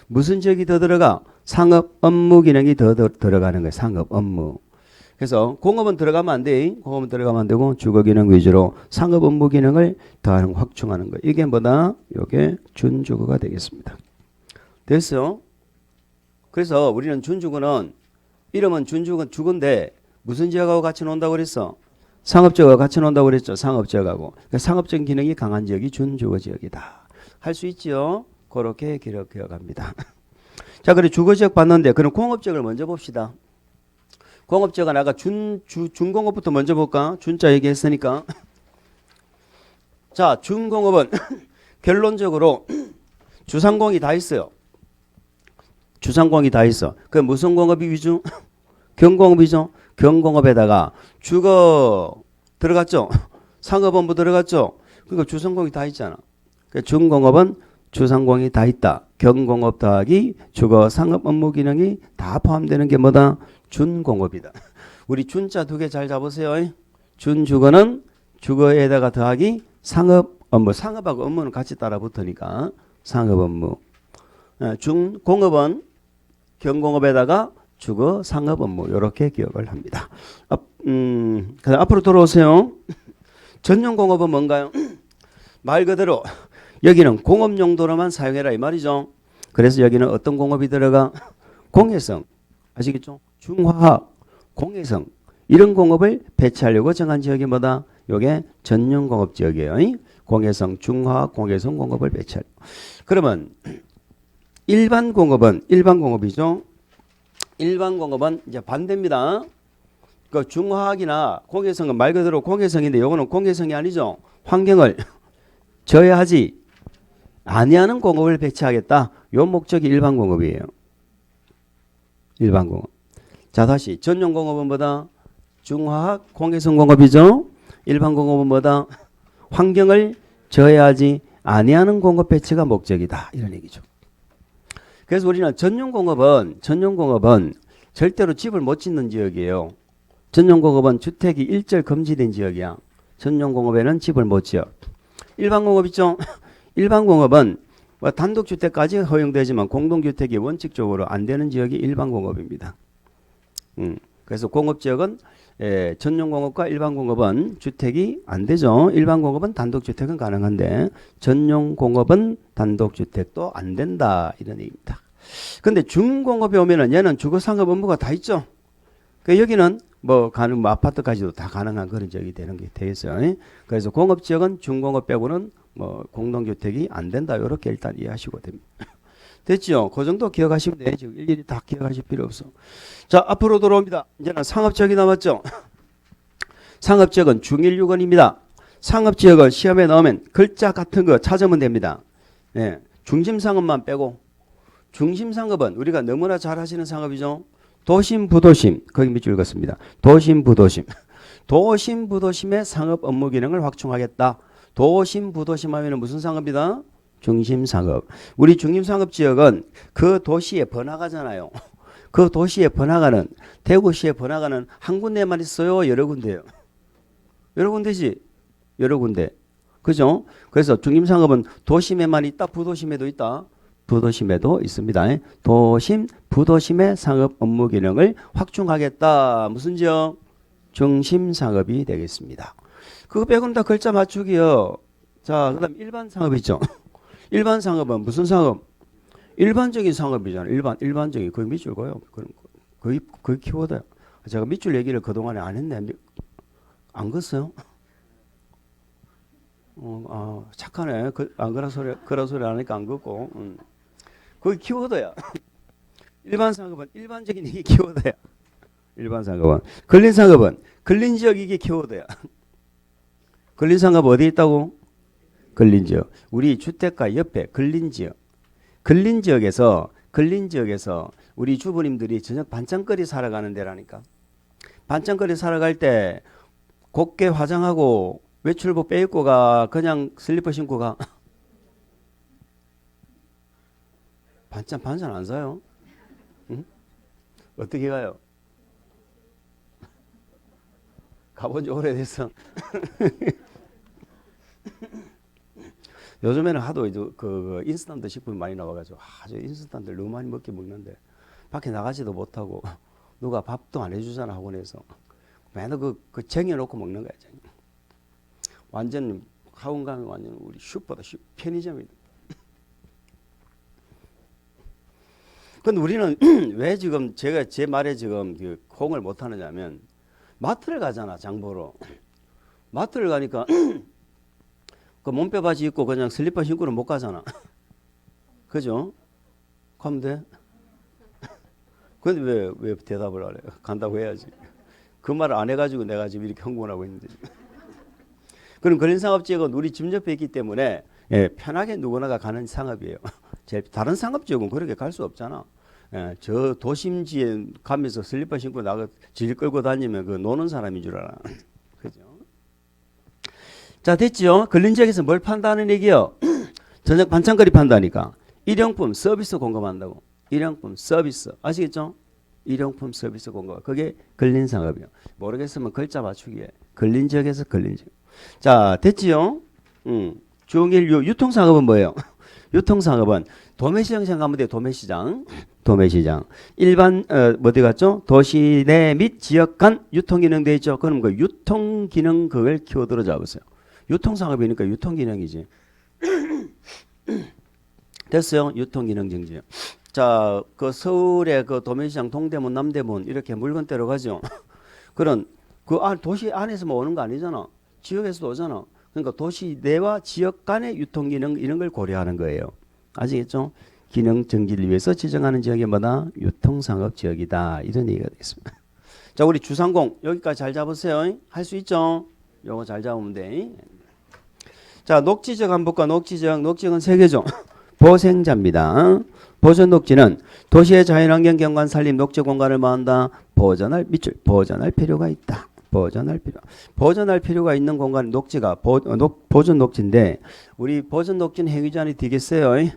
무슨 지역이 더 들어가? 상업 업무 기능이 더 들어가는 거예요. 상업 업무. 그래서 공업은 들어가면 안 돼. 공업은 들어가면 안 되고 주거 기능 위주로 상업 업무 기능을 더하는 확충하는 거예요. 이게 뭐다? 이게 준주거가 되겠습니다. 됐어요? 그래서 우리는 준주거는 이름은 준주거는 주거인데 무슨 지역하고 같이 논다고 그랬어? 상업지역하고 같이 논다고 그랬죠. 상업지역하고. 그러니까 상업적인 기능이 강한 지역이 준주거 지역이다. 할 수 있지요? 그렇게 기억합니다. 자, 그래 주거지역 봤는데 그럼 공업지역을 먼저 봅시다. 공업지역은 아까 준공업부터 먼저 볼까? 준자 얘기했으니까. 자, 준공업은 결론적으로 주상공이 다 있어요. 주상공이 다 있어. 그 무슨 공업이 위주? 경공업이죠. 경공업에다가 주거 들어갔죠. 상업업무 들어갔죠. 그러니까 주상공이 다 있잖아. 그러니까 준공업은 주상공이 다 있다. 경공업 더하기 주거 상업 업무 기능이 다 포함되는 게 뭐다? 준공업이다. 우리 준자 2개 잘 잡으세요. 준주거는 주거에다가 더하기 상업 업무. 상업하고 업무는 같이 따라 붙으니까 상업 업무. 준공업은 경공업에다가 주거 상업 업무. 이렇게 기억을 합니다. 그다음 앞으로 돌아오세요. 전용공업은 뭔가요? 말 그대로 여기는 공업 용도로만 사용해라 이 말이죠. 그래서 여기는 어떤 공업이 들어가? 공해성. 아시겠죠? 중화학, 공해성 이런 공업을 배치하려고 정한 지역이 뭐다? 이게 전용공업 지역이에요. 공해성, 중화학, 공해성 공업을 배치하려고. 그러면 일반 공업이죠. 일반 공업은 이제 반대입니다. 그 중화학이나 공해성은 말 그대로 공해성인데 이거는 공해성이 아니죠. 환경을 저해하지 아니하는 공업을 배치하겠다. 요 목적이 일반 공업이에요. 일반 공업. 자, 다시 전용 공업은 뭐다? 중화학 공해성 공업이죠. 일반 공업은 뭐다? 환경을 저해하지 아니하는 공업 배치가 목적이다. 이런 얘기죠. 그래서 우리는 전용 공업은 절대로 집을 못 짓는 지역이에요. 전용 공업은 주택이 일절 금지된 지역이야. 전용 공업에는 집을 못 지어. 일반 공업 있죠? 일반 공업은 단독주택까지 허용되지만 공동주택이 원칙적으로 안 되는 지역이 일반 공업입니다. 그래서 공업지역은 전용 공업과 일반 공업은 주택이 안 되죠. 일반 공업은 단독주택은 가능한데 전용 공업은 단독주택도 안 된다. 이런 얘기입니다. 근데 중공업에 오면은 얘는 주거상업 업무가 다 있죠. 그 여기는 뭐 아파트까지도 다 가능한 그런 지역이 되는 게 되겠어요. 그래서 공업 지역은 준공업 빼고는 뭐 공동주택이 안 된다. 이렇게 일단 이해하시고 됩니다. 됐죠? 그 정도 기억하시면 돼요. 지금 일일이 다 기억하실 필요 없어. 자, 앞으로 들어옵니다. 이제는 상업지역이 남았죠. 상업지역은 중1 6원입니다. 상업지역을 시험에 넣으면 글자 같은 거 찾으면 됩니다. 예, 중심상업만 빼고. 중심상업은 우리가 너무나 잘 하시는 상업이죠. 도심, 부도심. 거기 밑줄 읽었습니다. 도심, 부도심. 도심, 부도심의 상업 업무 기능을 확충하겠다. 도심, 부도심 하면 무슨 상업이다? 중심상업. 우리 중심상업지역은 그 도시에 번화가잖아요. 그 도시에 번화가는, 대구시에 번화가는 한 군데만 있어요? 여러 군데요? 여러 군데지? 여러 군데. 그죠? 그래서 중심상업은 도심에만 있다? 부도심에도 있다? 부도심에도 있습니다. 도심, 부도심의 상업 업무 기능을 확충하겠다. 무슨 지역? 중심상업이 되겠습니다. 그거 빼고는 다 글자 맞추기요. 자, 그 다음 일반 상업이죠. 일반 상업은 무슨 상업? 일반적인 상업이잖아요. 일반적인. 거의 밑줄 거요. 거의 키워드야. 제가 밑줄 얘기를 그동안에 안 했네. 안 걷어요? 착하네. 안 그런 소리 안 하니까 안 걷고. 거기 키워드야. 일반 상업은 일반적인 이게 키워드야. 일반 상업은. 근린 상업은 근린 지역 이게 키워드야. 근린 상업 어디 있다고? 근린 지역. 우리 주택가 옆에 근린 지역. 근린 지역에서 우리 주부님들이 저녁 반찬거리 사러 가는 데라니까. 반찬거리 사러 갈 때 곱게 화장하고 외출복 빼입고 가, 그냥 슬리퍼 신고 가. 반찬 안 사요? 응? 어떻게 가요? 가본 지 오래됐어. 요즘에는 하도 그 인스턴트 식품이 많이 나와가지고 아주 인스턴트를 너무 많이 먹는데 밖에 나가지도 못하고 누가 밥도 안 해주잖아. 학원에서 맨날 그 쟁여놓고 먹는 거야. 완전 학원 가면 완전 우리 슈퍼다. 편의점이다. 근데 우리는 왜 지금 제 말에 지금 호응을 못 하느냐면 마트를 가잖아. 장보러. 마트를 가니까 그 몸빼 바지 입고 그냥 슬리퍼 신고는 못 가잖아. 그죠? 가면 돼? 근데 왜 대답을 안 해? 간다고 해야지. 그 말을 안 해가지고 내가 지금 이렇게 흥분하고 있는데. 그럼 근린상업지역은 우리 집 옆에 있기 때문에 편하게 누구나가 가는 상업이에요. 다른 상업지역은 그렇게 갈 수 없잖아. 저 도심지에 가면서 슬리퍼 신고 질 끌고 다니면 그 노는 사람인 줄 알아. 그죠? 자, 됐죠? 근린지역에서 뭘 판다는 얘기요? 저녁 반찬거리 판다니까. 일용품 서비스 공급한다고. 일용품 서비스. 아시겠죠? 일용품 서비스 공급. 그게 근린상업이요. 모르겠으면 글자 맞추기에. 근린지역에서 근린지역. 자, 됐지요? 중일 유통상업은 뭐예요? 유통상업은 도매시장 생각하면 돼요. 도매시장. 일반 어디 갔죠? 도시 내 및 지역 간 유통기능 돼 있죠. 그럼 그 유통기능 그걸 키워드로 잡으세요. 유통상업이니까 유통기능이지. 됐어요? 유통기능 정지요. 자, 그 서울의 그 도매시장 동대문 남대문 이렇게 물건대로 가죠. 그런 도시 안에서만 오는 거 아니잖아. 지역에서도 오잖아. 그러니까 도시 내와 지역 간의 유통기능 이런 걸 고려하는 거예요. 아시겠죠? 기능 정지를 위해서 지정하는 지역이 뭐다? 유통상업지역이다. 이런 얘기가 되겠습니다. 자, 우리 주상공 여기까지 잘 잡으세요. 할 수 있죠? 요거 잘 잡으면 돼. 자, 녹지지역 한번 볼까? 녹지지역은 세 개죠. 보생자입니다. 보존 녹지는 도시의 자연환경 경관 산림 녹지 공간을 뭐한다? 보존할 필요가 있다. 보존할 필요가 있는 공간 녹지가 보존 녹지인데 우리 보존 녹지는 행위자한이 되겠어요.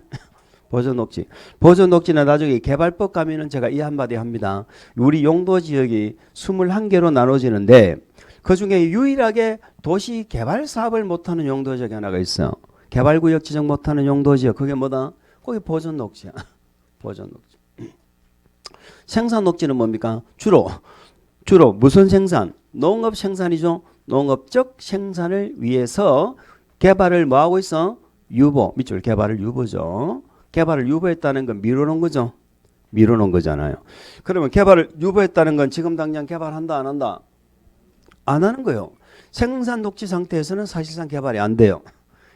보존 녹지는 나중에 개발법 가면은 제가 이 한마디 합니다. 우리 용도 지역이 21개로 나눠지는데 그 중에 유일하게 도시 개발 사업을 못하는 용도 지역이 하나가 있어. 개발구역 지정 못하는 용도 지역. 그게 뭐다? 거기 보존 녹지야. 보존 녹지. 생산 녹지는 뭡니까? 주로 무슨 생산? 농업 생산이죠. 농업적 생산을 위해서 개발을 뭐 하고 있어? 유보. 밑줄 개발을 유보죠. 개발을 유보했다는 건 미루는 거죠. 미뤄놓은 거잖아요. 그러면 개발을 유보했다는 건 지금 당장 개발한다 안 한다? 안 하는 거예요. 생산 녹지 상태에서는 사실상 개발이 안 돼요.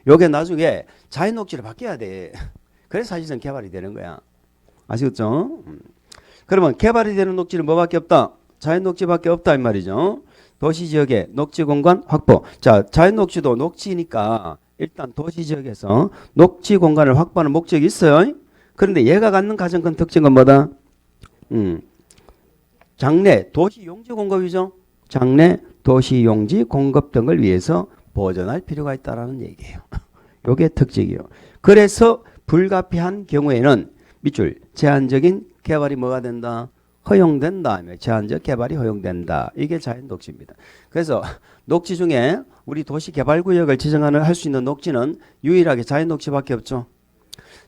요게 나중에 자연 녹지로 바뀌어야 돼. 그래서 사실상 개발이 되는 거야. 아시겠죠? 그러면 개발이 되는 녹지는 뭐밖에 없다? 자연 녹지밖에 없다 이 말이죠. 도시 지역의 녹지 공간 확보. 자, 자연 녹지도 녹지니까 일단 도시 지역에서 녹지 공간을 확보하는 목적이 있어요. 그런데 얘가 갖는 가장 큰 특징은 뭐다? 장래 도시 용지 공급이죠. 장래 도시 용지 공급 등을 위해서 보존할 필요가 있다라는 얘기예요. 요게 특징이에요. 그래서 불가피한 경우에는 밑줄 제한적인 개발이 뭐가 된다? 허용된다. 제한적 개발이 허용된다. 이게 자연 녹지입니다. 그래서 녹지 중에 우리 도시개발구역을 지정하는 할 수 있는 녹지는 유일하게 자연 녹지밖에 없죠.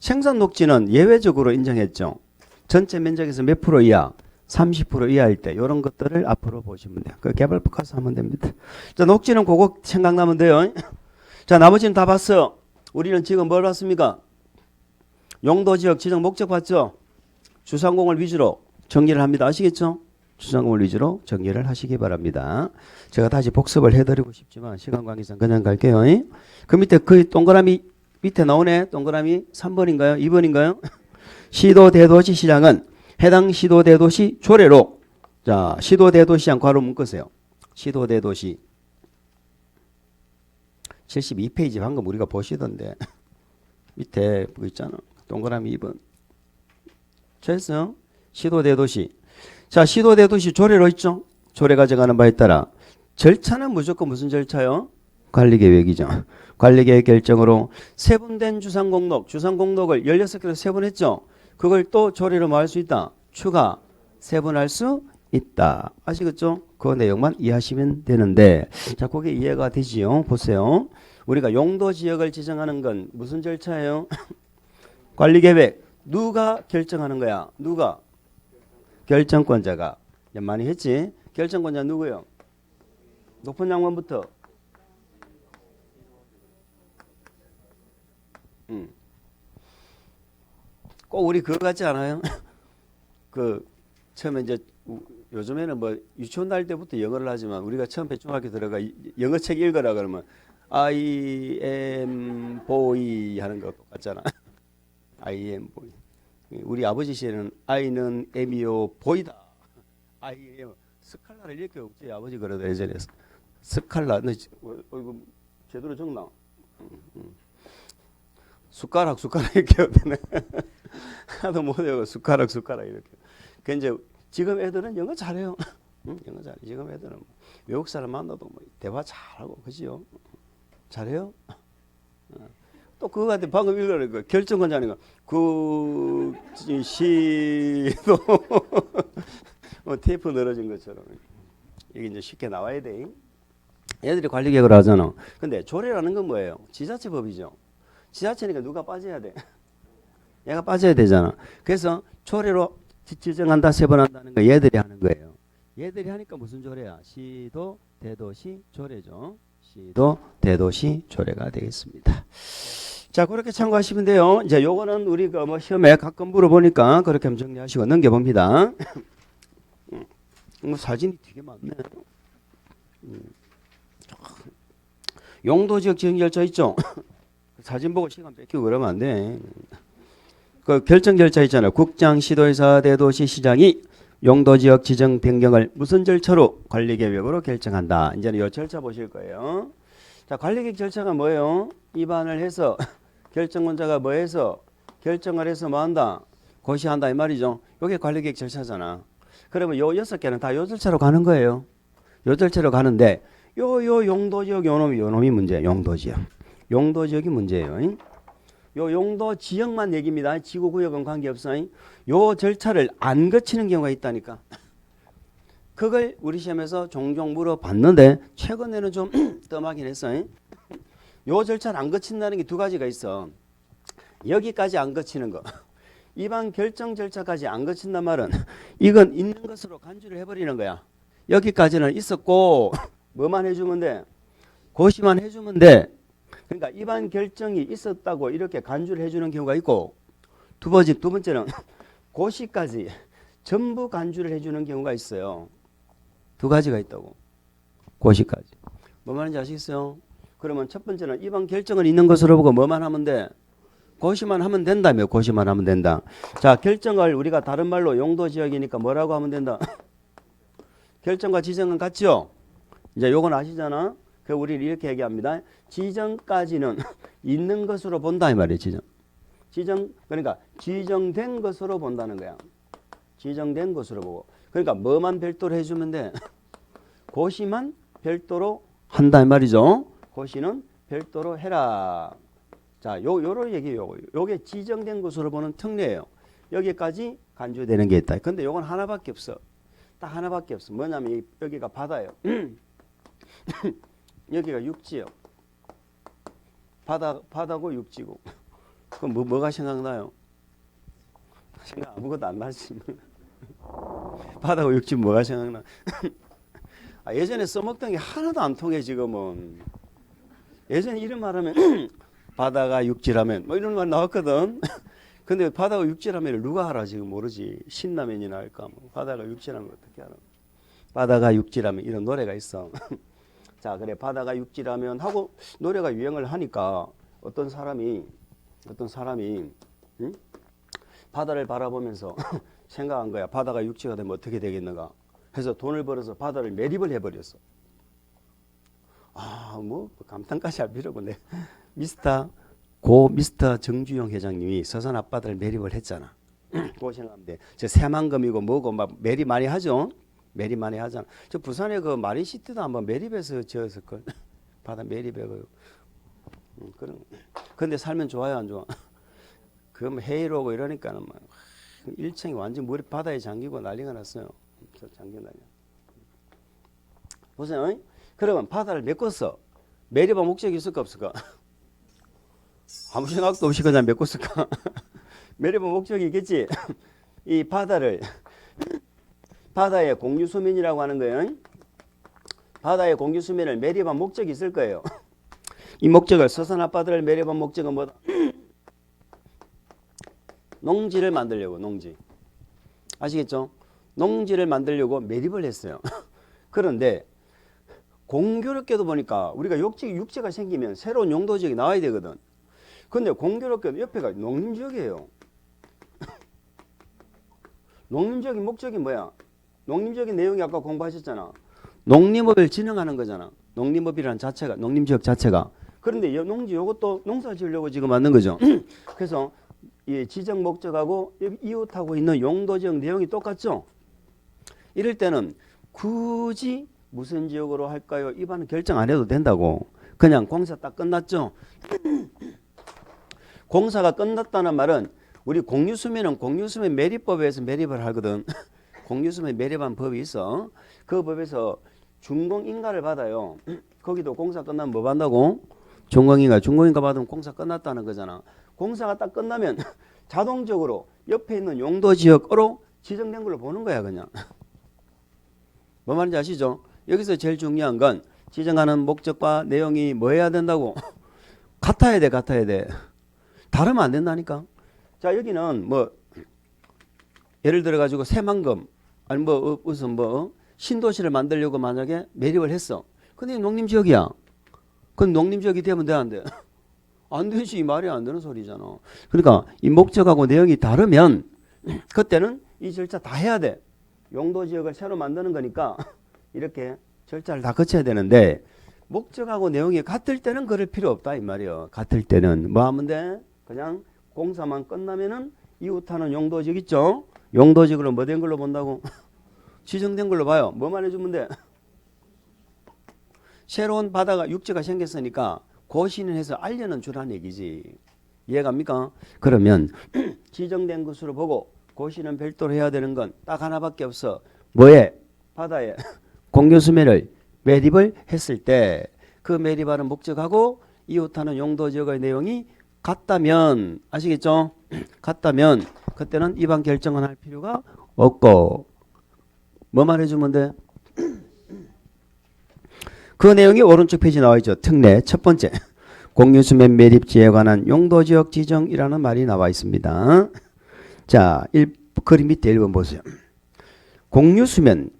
생산 녹지는 예외적으로 인정했죠. 전체 면적에서 몇 프로 이하? 30% 이하일 때 이런 것들을 앞으로 보시면 돼요. 그 개발 포커스 하면 됩니다. 자, 녹지는 그거 생각나면 돼요. 자, 나머지는 다 봤어요. 우리는 지금 뭘 봤습니까? 용도지역 지정 목적 봤죠? 주상공을 위주로 정리를 합니다. 아시겠죠? 주상공을 위주로 정리를 하시기 바랍니다. 제가 다시 복습을 해드리고 싶지만 시간 관계상 그냥 갈게요. 그 밑에 그 동그라미 밑에 나오네. 동그라미 3번인가요? 2번인가요? 시도 대도시 시장은 해당 시도 대도시 조례로, 자, 시도 대도시장 괄호 묶으세요. 시도 대도시 72페이지 방금 우리가 보시던데 밑에 그거 있잖아. 동그라미 2번. 됐어요? 시도 대도시. 자, 시도 대도시 조례로 있죠? 조례가 정하는 바에 따라 절차는 무조건 무슨 절차요? 관리계획이죠. 관리계획 결정으로 세분된 주상공록을 16개로 세분했죠. 그걸 또 조례로 뭐 할 수 있다? 추가 세분할 수 있다. 아시겠죠? 그 내용만 이해하시면 되는데, 자, 그게 이해가 되지요? 보세요. 우리가 용도지역을 지정하는 건 무슨 절차예요? 관리계획. 누가 결정하는 거야? 누가? 결정권자가. 많이 했지? 결정권자 누구요? 높은 양반부터. 꼭 우리 그거 같지 않아요? 그 처음에 이제 요즘에는 뭐 유치원 다닐 때부터 영어를 하지만 우리가 처음 중학교 들어가 영어 책 읽으라 그러면 I am boy 하는 거 똑같잖아. I am boy. 우리 아버지 시에는 I는 M이요 보이다. I am 스칼라를 이렇게 없지. 아버지 그러다 예전에 스칼라. 너 이거 제대로 적나? 숟가락 이렇게 없네. 하도 못해요. 숟가락 이렇게. 그 이제 지금 애들은 영어 잘해요. 영어 잘해. 지금 애들은 외국 사람 만나도 뭐 대화 잘하고 그지요. 잘해요. 또 그거 같아. 방금 읽으라는 거 결정권자니까 그 시도 테이프 늘어진 것처럼 이게 이제 쉽게 나와야 돼. 애들이 관리계획을 하잖아. 근데 조례라는 건 뭐예요? 지자체법이죠. 지자체니까 누가 빠져야 돼? 얘가 빠져야 되잖아. 그래서 조례로 지정한다, 세분한다는 거 얘들이 하는 거예요. 얘들이 하니까 무슨 조례야? 시도 대도시 조례죠. 시도 대도시 조례가 되겠습니다. 자, 그렇게 참고하시면 돼요. 이제 요거는 우리가 뭐 시험에 가끔 물어보니까 그렇게 한번 정리하시고 넘겨봅니다. 사진이 되게 많네. 용도지역 지정 절차 있죠? 사진 보고 시간 뺏기고 그러면 안 돼. 그 결정 절차 있잖아요. 국장, 시도의사, 대도시, 시장이 용도지역 지정 변경을 무슨 절차로 관리계획으로 결정한다. 이제는 이 절차 보실 거예요. 자, 관리계획 절차가 뭐예요? 입안을 해서 결정권자가 뭐 해서 결정을 해서 뭐 한다? 고시한다 이 말이죠. 이게 관리계획 절차잖아. 그러면 요 6개는 다 요 절차로 가는 거예요. 요 절차로 가는데 요 용도지역 요놈이 문제예요. 용도지역이 문제예요. 요 용도 지역만 얘기입니다. 지구구역은 관계없어. 요 절차를 안 거치는 경우가 있다니까. 그걸 우리 시험에서 종종 물어봤는데 최근에는 좀 뜸하긴 했어. 요 절차를 안 거친다는 게 두 가지가 있어. 여기까지 안 거치는 거. 입안 결정 절차까지 안 거친단 말은 이건 있는 것으로 간주를 해버리는 거야. 여기까지는 있었고 뭐만 해주면 돼? 고시만 해주면 돼. 그러니까 입안 결정이 있었다고 이렇게 간주를 해주는 경우가 있고 두 번째는 고시까지 전부 간주를 해주는 경우가 있어요. 두 가지가 있다고. 고시까지. 뭐 말인지 아시겠어요? 그러면 첫 번째는 이반 결정을 있는 것으로 보고 뭐만 하면 돼? 고시만 하면 된다며. 고시만 하면 된다. 자, 결정을 우리가 다른 말로 용도지역이니까 뭐라고 하면 된다? 결정과 지정은 같죠? 이제 요건 아시잖아? 그 우리는 이렇게 얘기합니다. 지정까지는 있는 것으로 본다 이 말이에요. 지정 그러니까 지정된 것으로 본다는 거야. 지정된 것으로 보고. 그러니까 뭐만 별도로 해주면 돼? 고시만 별도로 한다 이 말이죠. 고시는 별도로 해라. 자, 요런 얘기예요. 요게 지정된 것으로 보는 특례예요. 여기까지 간주되는 게 있다. 근데 요건 하나밖에 없어. 딱 하나밖에 없어. 뭐냐면 여기가 바다예요. 여기가 육지요. 바다고 육지고. 그럼 뭐가 생각나요? 생각 아무것도 안 나지. 바다고 육지 뭐가 생각나? 예전에 써먹던 게 하나도 안 통해 지금은. 예전에 이런 말하면 바다가 육지라면 뭐 이런 말 나왔거든. 근데 바다가 육지라면 누가 알아 지금 모르지. 신라면이나 할까 뭐. 바다가 육지라면 어떻게 알아? 바다가 육지라면 이런 노래가 있어. 자, 그래 바다가 육지라면 하고 노래가 유행을 하니까 어떤 사람이 응? 바다를 바라보면서 생각한 거야. 바다가 육지가 되면 어떻게 되겠는가. 해서 돈을 벌어서 바다를 매립을 해버렸어. 뭐 감탄까지 할 필요고 내 미스터 정주영 회장님이 서산 앞바다를 매립을 했잖아. 그거 생각하면 돼. 저 새만금이고 뭐고 막 매립 많이 하죠. 매립 많이 하잖아. 저 부산에 그 마린시티도 한번 매립해서 지었을 걸. 바다 매립해고. 그런. 근데 살면 좋아요, 안 좋아? 그럼 해일 오고 이러니까는 막 1층이 완전 물이 바다에 잠기고 난리가 났어요. 잠겨 난리. 보세요. 그러면 바다를 메꿨어. 매립한 목적이 있을까 없을까? 아무 생각도 없이 그냥 메꿨을까? 매립한 목적이 있겠지. 이 바다를 바다의 공유수면이라고 하는 거예요. 바다의 공유수면을 매립한 목적이 있을 거예요. 이 목적을 서산 앞바다를 매립한 목적은 뭐다? 농지를 만들려고. 농지 아시겠죠? 농지를 만들려고 매립을 했어요. 그런데 공교롭게도 보니까 우리가 육지가 생기면 새로운 용도지역이 나와야 되거든. 근데 공교롭게도 옆에가 농림지역이에요. 농림지역의 목적이 뭐야? 농림지역의 내용이 아까 공부하셨잖아. 농림업을 진흥하는 거잖아. 농림업이라는 자체가, 농림지역 자체가. 그런데 농지 요것도 농사 지으려고 지금 만든 거죠. 그래서 이 지정 목적하고 이웃하고 있는 용도지역 내용이 똑같죠. 이럴 때는 굳이 무슨 지역으로 할까요? 이반은 결정 안 해도 된다고. 그냥 공사 딱 끝났죠. 공사가 끝났다는 말은 우리 공유수면은 공유수면 매립법에서 매립을 하거든. 공유수면 매립한 법이 있어. 그 법에서 준공인가를 받아요. 거기도 공사 끝나면 뭐 받는다고? 준공인가 받으면 공사 끝났다는 거잖아. 공사가 딱 끝나면 자동적으로 옆에 있는 용도지역으로 지정된 걸로 보는 거야 그냥. 뭐 말인지 아시죠? 여기서 제일 중요한 건 지정하는 목적과 내용이 뭐 해야 된다고? 같아야 돼. 다르면 안 된다니까. 자, 여기는 뭐 예를 들어 가지고 새만금 아니 뭐 무슨 뭐 신도시를 만들려고 만약에 매립을 했어. 근데 농림지역이야. 그건 농림지역이 되면 돼 안 돼? 안 되지. 이 말이 안 되는 소리잖아. 그러니까 이 목적하고 내용이 다르면 그때는 이 절차 다 해야 돼. 용도지역을 새로 만드는 거니까 이렇게 절차를 다 거쳐야 되는데 목적하고 내용이 같을 때는 그럴 필요 없다 이 말이에요. 같을 때는 뭐 하면 돼? 그냥 공사만 끝나면은 이웃하는 용도지역 있죠? 용도지역으로 뭐 된 걸로 본다고? 지정된 걸로 봐요. 뭐만 해주면 돼? 새로운 바다가 육지가 생겼으니까 고시는 해서 알려는 주라는 얘기지. 이해갑니까? 그러면 지정된 것으로 보고 고시는 별도로 해야 되는 건 딱 하나밖에 없어. 뭐에? 바다에 공유수면을 매립을 했을 때 그 매립하는 목적하고 이웃하는 용도지역의 내용이 같다면 아시겠죠? 같다면 그때는 이반 결정은 할 필요가 없고 뭐만 해주면 돼? 그 내용이 오른쪽 페이지 나와 있죠. 특례 첫 번째 공유수면 매립지에 관한 용도지역 지정이라는 말이 나와 있습니다. 자, 그림 밑에 1번 보세요. 공유수면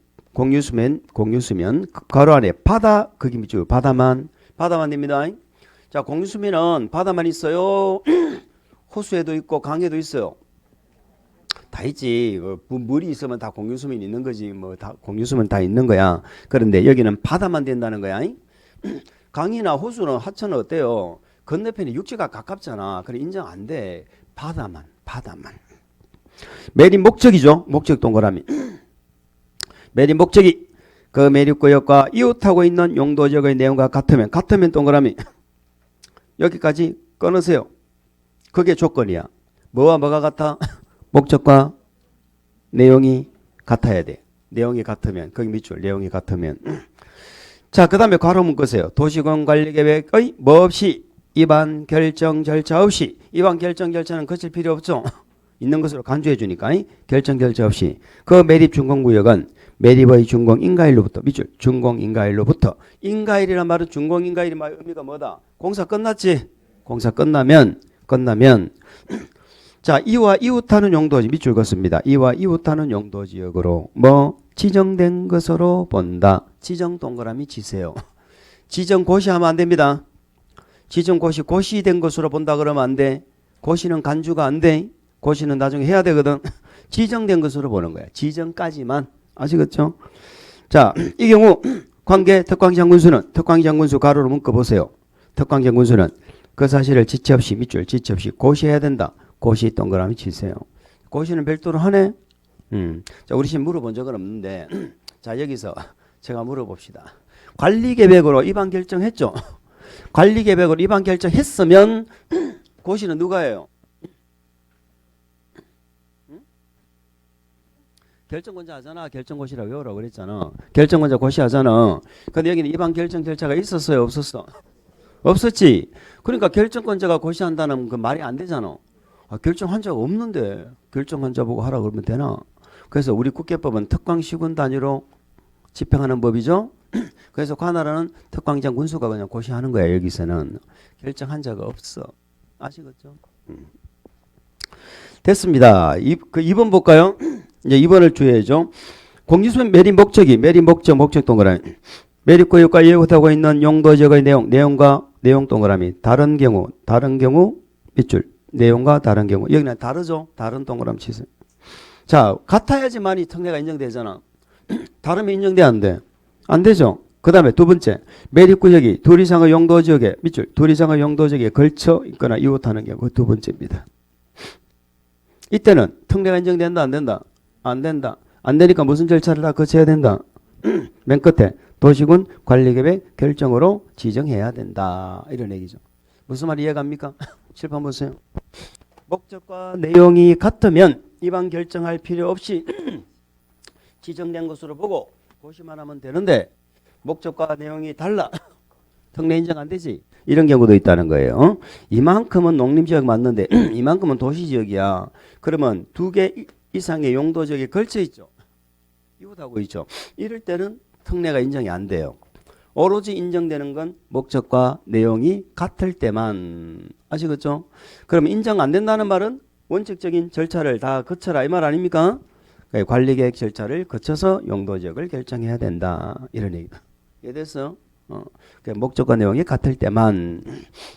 가로 안에 바다 거기 밑줄 바다만 됩니다. 자, 공유수면은 바다만 있어요. 호수에도 있고 강에도 있어요. 다 있지. 물이 있으면 다 공유수면 있는 거지. 뭐 다 공유수면 다 있는 거야. 그런데 여기는 바다만 된다는 거야. 강이나 호수는 하천은 어때요? 건너편에 육지가 가깝잖아. 그래 인정 안 돼. 바다만. 매립 목적이죠. 목적 동그라미. 매립 목적이 그 매립구역과 이웃하고 있는 용도지역의 내용과 같으면 동그라미. 여기까지 끊으세요. 그게 조건이야. 뭐와 뭐가 같아? 목적과 내용이 같아야 돼. 내용이 같으면 거기 밑줄 내용이 같으면. 자, 그 다음에 괄호 묶으세요. 도시군관리계획의 뭐 없이 위반 결정 절차 없이. 위반 결정 절차는 거칠 필요 없죠. 있는 것으로 간주해 주니까 결정 절차 없이. 그 매립 준공구역은 매립의 준공인가일로부터 밑줄 준공인가일로부터. 인가일이란 말은 준공인가일이 의미가 뭐다? 공사 끝났지? 공사 끝나면 자, 이와 이웃하는 용도지 밑줄 긋습니다. 이와 이웃하는 용도지역으로 뭐 지정된 것으로 본다. 지정 동그라미 치세요. 지정 고시하면 안 됩니다. 지정 고시된 것으로 본다 그러면 안 돼. 고시는 간주가 안 돼. 고시는 나중에 해야 되거든. 지정된 것으로 보는 거야. 지정까지만. 아시겠죠? 자, 이 경우 관계 특광장군수는 특광장군수 가로로 묶어보세요. 특광장군수는 그 사실을 지체 없이 밑줄 지체 없이 고시해야 된다. 고시 동그라미 치세요. 고시는 별도로 하네. 자, 우리 지금 물어본 적은 없는데 자, 여기서 제가 물어봅시다. 관리계획으로 위반 결정했죠? 관리계획으로 위반 결정했으면 고시는 누가 해요? 결정권자 하잖아. 결정고시라고 외우라고 그랬잖아. 결정권자 고시하잖아. 근데 여기는 위반 결정 절차가 있었어요? 없었어? 없었지. 그러니까 결정권자가 고시한다는 그 말이 안 되잖아. 결정한 자가 없는데 결정한 자 보고 하라 그러면 되나? 그래서 우리 국회법은 특광시군 단위로 집행하는 법이죠. 그래서 관할하는 특광장 군수가 그냥 고시하는 거야. 여기서는 결정한 자가 없어. 아시겠죠? 됐습니다. 2번 볼까요? 이제 2번을 주의해야죠. 공지수면 매립 목적 동그라미. 매립구역과 이웃하고 있는 용도지역의 내용 동그라미. 다른 경우 밑줄. 내용과 다른 경우. 여기는 다르죠? 다른 동그라미 치세요. 자, 같아야지만이 특례가 인정되잖아. 다르면 인정돼 안 돼? 안 되죠? 그 다음에 두 번째. 매립구역이 둘 이상의 용도지역에 밑줄. 둘 이상의 용도지역에 걸쳐 있거나 이웃하는 경우. 두 번째입니다. 이때는 특례가 인정된다 안 된다? 안 된다. 안 되니까 무슨 절차를 다 거쳐야 된다? 맨 끝에 도시군 관리계획 결정으로 지정해야 된다. 이런 얘기죠. 무슨 말 이해갑니까? 칠판 보세요. 목적과 내용이 같으면 위반 결정할 필요 없이 지정된 것으로 보고 고시만 하면 되는데 목적과 내용이 달라. 특례 인정 안 되지. 이런 경우도 있다는 거예요. 이만큼은 농림지역 맞는데 이만큼은 도시지역이야. 그러면 두 개 이상의 용도지역에 걸쳐 있죠. 이웃하고 있죠. 이럴 때는 특례가 인정이 안 돼요. 오로지 인정되는 건 목적과 내용이 같을 때만. 아시겠죠? 그럼 인정 안 된다는 말은 원칙적인 절차를 다 거쳐라 이 말 아닙니까? 관리계획 절차를 거쳐서 용도지역을 결정해야 된다. 이런 얘기다. 이해됐어? 목적과 내용이 같을 때만.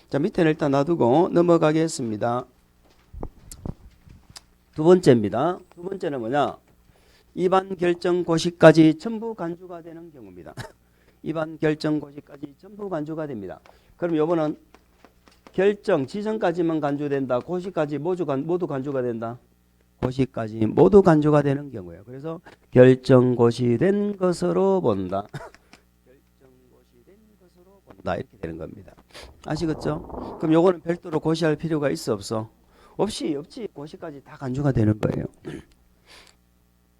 자, 밑에는 일단 놔두고 넘어가겠습니다. 두 번째입니다. 두 번째는 뭐냐? 위반 결정 고시까지 전부 간주가 되는 경우입니다. 위반 결정 고시까지 전부 간주가 됩니다. 그럼 요거는 결정 지정까지만 간주된다. 고시까지 모두 간주가 된다. 고시까지 모두 간주가 되는 경우예요. 그래서 결정 고시된 것으로 본다. 이렇게 되는 겁니다. 아시겠죠? 그럼 요거는 별도로 고시할 필요가 있어 없어? 없지. 고시까지 다 간주가 되는 거예요.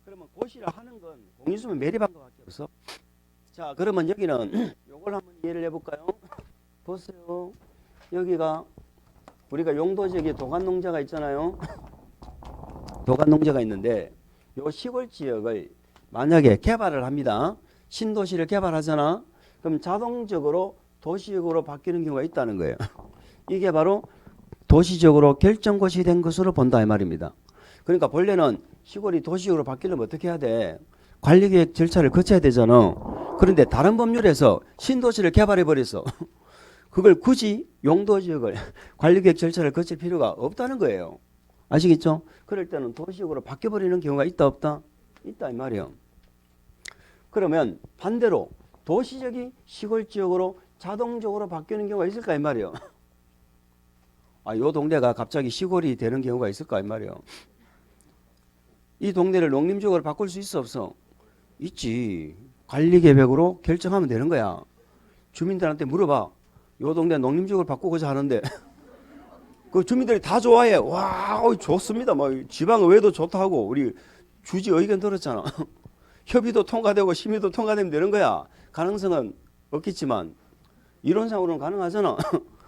그러면 고시를 하는 건 공인수면 매립한 것밖에 없어. 자, 그러면 여기는 요걸 한번 이해를 해볼까요? 보세요. 여기가 우리가 용도지역에 도간농자가 있잖아요. 도간농자가 있는데 요 시골 지역을 만약에 개발을 합니다. 신도시를 개발하잖아. 그럼 자동적으로 도시적으로 바뀌는 경우가 있다는 거예요. 이게 바로 도시적으로 결정고시 된 것으로 본다 이 말입니다. 그러니까 본래는 시골이 도시적으로 바뀌려면 어떻게 해야 돼? 관리계획 절차를 거쳐야 되잖아. 그런데 다른 법률에서 신도시를 개발해 버렸어. 그걸 굳이 용도지역을 관리계획 절차를 거칠 필요가 없다는 거예요. 아시겠죠? 그럴 때는 도시적으로 바뀌어버리는 경우가 있다 없다? 있다 이 말이에요. 그러면 반대로 도시적이 시골지역으로 자동적으로 바뀌는 경우가 있을까 이 말이에요. 요 동네가 갑자기 시골이 되는 경우가 있을까 이 말이에요. 이 동네를 농림지역으로 바꿀 수 있어 없어? 있지. 관리계획으로 결정하면 되는 거야. 주민들한테 물어봐. 요 동네 농림지역으로 바꾸고자 하는데 그 주민들이 다 좋아해. 와, 좋습니다. 지방의회도 좋다고 우리 주지 의견 들었잖아. 협의도 통과되고 심의도 통과되면 되는 거야. 가능성은 없겠지만 이론상으로는 가능하잖아.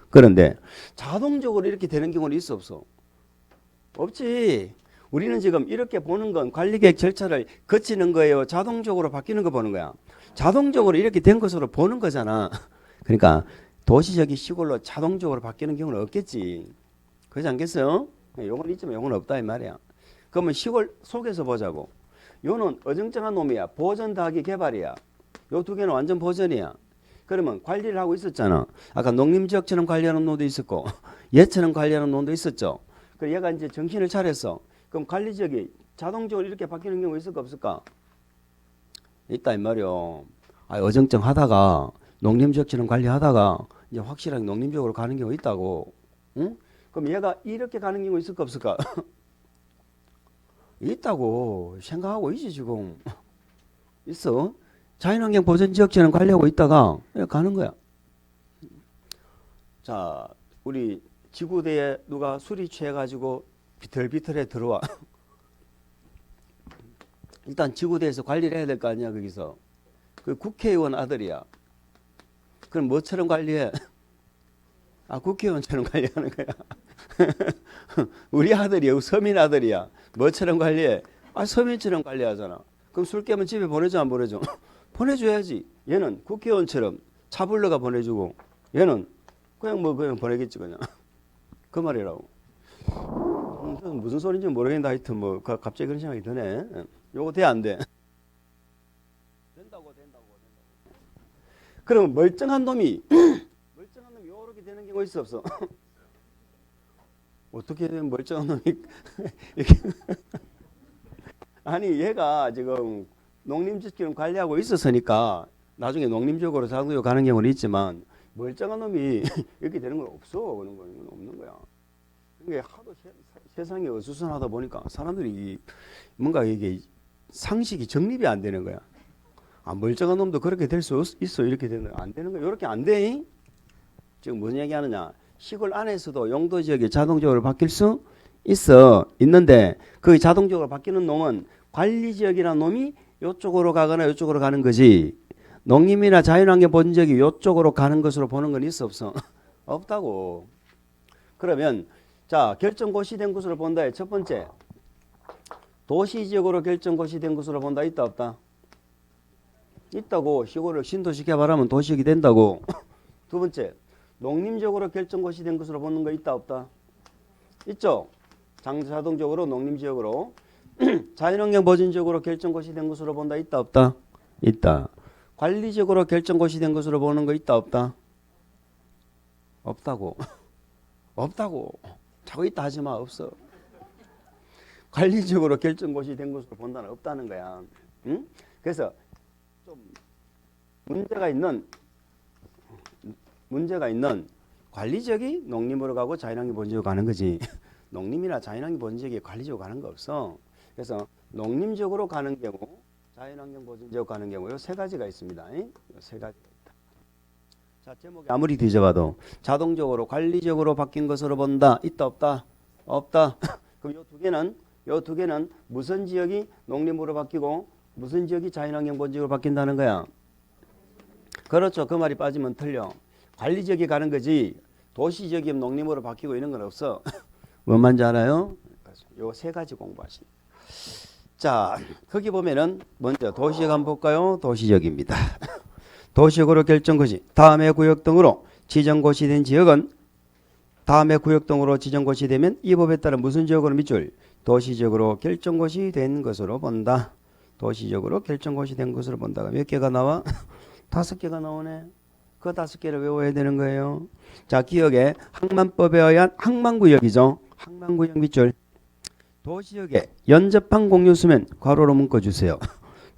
그런데 자동적으로 이렇게 되는 경우는 있어 없어? 없지. 우리는 지금 이렇게 보는 건 관리계획 절차를 거치는 거예요. 자동적으로 바뀌는 거 보는 거야. 자동적으로 이렇게 된 것으로 보는 거잖아. 그러니까 도시적이 시골로 자동적으로 바뀌는 경우는 없겠지. 그렇지 않겠어요? 요건 있지만 요건 없다 이 말이야. 그러면 시골 속에서 보자고. 요는 어정쩡한 놈이야. 보전 더하기 개발이야. 요 두 개는 완전 보전이야. 그러면 관리를 하고 있었잖아. 아까 농림지역처럼 관리하는 놈도 있었고 얘처럼 관리하는 놈도 있었죠. 그래서 얘가 이제 정신을 차렸어. 그럼 관리지역이 자동적으로 이렇게 바뀌는 경우 있을까 없을까? 있다 이 말이요. 어정쩡하다가 농림지역처럼 관리하다가 이제 확실하게 농림지역으로 가는 경우 있다고. 응? 그럼 얘가 이렇게 가는 경우 있을까 없을까? 있다고 생각하고 있지 지금. 있어. 자연환경 보전지역처럼 관리하고 있다가 가는 거야. 자, 우리 지구대에 누가 술이 취해가지고 비틀비틀해 들어와. 일단 지구대에서 관리를 해야 될 거 아니야 거기서. 그 국회의원 아들이야. 그럼 뭐처럼 관리해? 국회의원처럼 관리하는 거야. 우리 아들이야. 서민 아들이야. 뭐처럼 관리해? 서민처럼 관리하잖아. 그럼 술 깨면 집에 보내줘 안 보내줘? 보내줘야지. 얘는 국회의원처럼 차 불러가 보내주고 얘는 그냥 보내겠지 그냥. 그 말이라고. 무슨 소리인지 모르겠는데 하여튼 갑자기 그런 생각이 드네. 요거 돼 안 돼? 된다고. 그러면 멀쩡한 놈이 요렇게 되는 경우 있어 없어? 어떻게 되면 멀쩡한 놈이 이렇게 아니 얘가 지금 농림지역을 관리하고 있었으니까 나중에 농림지역으로 자동적으로 가는 경우는 있지만 멀쩡한 놈이 이렇게 되는 건 없어. 그런 건 없는 거야. 이게 하도 세상이 어수선하다 보니까 사람들이 뭔가 이게 상식이 정립이 안 되는 거야. 멀쩡한 놈도 그렇게 될 수 있어. 이렇게 되는 거 안 되는 거야. 이렇게 안 돼. 지금 무슨 얘기하느냐. 시골 안에서도 용도 지역이 자동적으로 바뀔 수 있는데 그 자동적으로 바뀌는 놈은 관리지역이라는 놈이 이쪽으로 가거나 이쪽으로 가는 거지. 농림이나 자연환경 보전지역이 이쪽으로 가는 것으로 보는 건 있어 없어? 없다고. 그러면 자 결정고시 된 것으로 본다. 첫 번째 도시지역으로 결정고시 된 것으로 본다. 있다 없다? 있다고. 시골을 신도시 개발하면 도시지역이 된다고. 두 번째 농림지역으로 결정고시 된 것으로 보는 거 있다 없다? 있죠. 자동적으로 농림지역으로 자연환경 보전지역으로 결정고시 된 것으로 본다. 있다 없다? 있다. 관리지역으로 결정고시 된 것으로 보는 거 있다 없다? 없다고. 없다고. 자꾸 있다 하지 마. 없어. 관리지역으로 결정고시 된 것으로 본다는 없다는 거야. 응? 그래서 좀 문제가 있는 관리지역이 농림으로 가고 자연환경 보전지역으로 가는 거지. 농림이나 자연환경 보전지역이 관리지역으로 가는 거 없어. 그래서 농림지역으로 가는 경우, 자연환경 보전지역으로 가는 경우 이 세 가지가 있습니다. 이 세 가지가 있다. 자, 제목이 아무리 뒤져봐도 자동적으로 관리지역으로 바뀐 것으로 본다. 있다 없다? 없다. 그럼 이 두 개는 무슨 지역이 농림으로 바뀌고 무슨 지역이 자연환경 보전지역으로 바뀐다는 거야. 그렇죠. 그 말이 빠지면 틀려. 관리지역이 가는 거지 도시지역이 농림으로 바뀌고 이런 건 없어. 뭔 말인지 알아요? 요 세 가지 공부하시면. 자, 거기 보면은 먼저 도시지역 한번 볼까요? 도시지역입니다. 도시지역으로 결정고시. 다음에 구역 등으로 지정고시된 지역은 다음에 구역 등으로 지정고시되면 이 법에 따른 무슨 지역으로 밑줄? 도시적으로 결정고시 된 것으로 본다. 도시적으로 결정고시 된 것으로 본다가 몇 개가 나와? 5개가 나오네. 그 5개를 외워야 되는 거예요. 자, 기억에 항만법에 의한 항만구역이죠. 항만구역 밑줄. 도시역에 연접한 공유수면 괄호로 묶어주세요.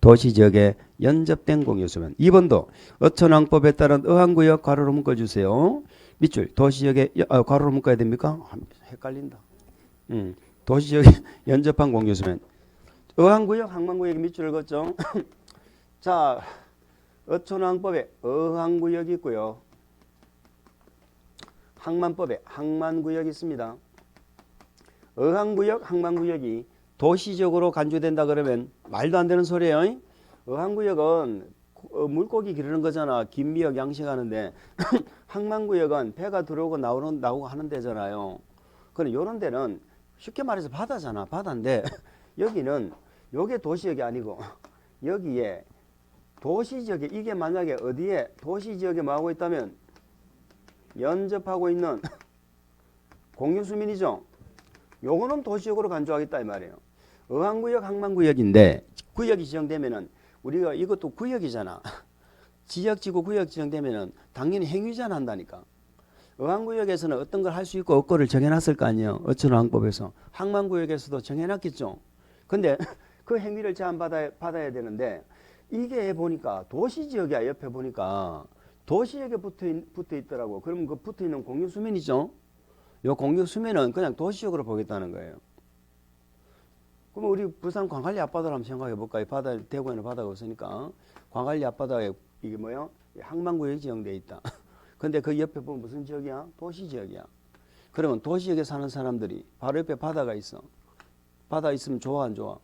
도시지역에 연접된 공유수면. 2번도 어천왕법에 따른 어항구역 괄호로 묶어주세요. 밑줄. 도시지역에 괄호로 묶어야 됩니까? 헷갈린다. 도시지역에 연접한 공유수면. 어항구역, 항만구역이 밑줄을 걷죠. 자, 어촌왕법에 어항구역이 있고요. 항만법에 항만구역이 있습니다. 어항구역, 항만구역이 도시적으로 간주된다 그러면 말도 안 되는 소리예요. 어항구역은 물고기 기르는 거잖아. 김미역 양식하는데 항만구역은 배가 들어오고 나오고 하는 데잖아요. 그럼 이런 데는 쉽게 말해서 바다잖아. 바다인데 여기는 요게 도시역이 아니고 여기에 도시지역에 이게 만약에 어디에 도시지역에 뭐하고 있다면 연접하고 있는 공유수민이죠. 요거는 도시역으로 간주하겠다 이 말이에요. 어항구역, 항만구역인데 구역이 지정되면은 우리가 이것도 구역이잖아. 지역지구 구역 지정되면은 당연히 행위제한 한다니까. 어항구역에서는 어떤 걸 할 수 있고 없고를 정해놨을 거 아니에요. 어촌어항법에서. 항만구역에서도 정해놨겠죠. 근데 그 행위를 제한받아야 되는데 이게 보니까 도시지역이야. 옆에 보니까 도시역에 붙어 있더라고. 그러면 그 붙어 있는 공유수면이죠. 요 공유수면은 그냥 도시역으로 보겠다는 거예요. 그럼 우리 부산 광안리 앞바다를 한번 생각해 볼까? 이 바다, 대구에는 바다가 없으니까 광안리 앞바다에 이게 뭐야? 항만구역이 지정되어 있다. 근데 그 옆에 보면 무슨 지역이야? 도시지역이야. 그러면 도시역에 사는 사람들이 바로 옆에 바다가 있어. 바다 있으면 좋아 안 좋아?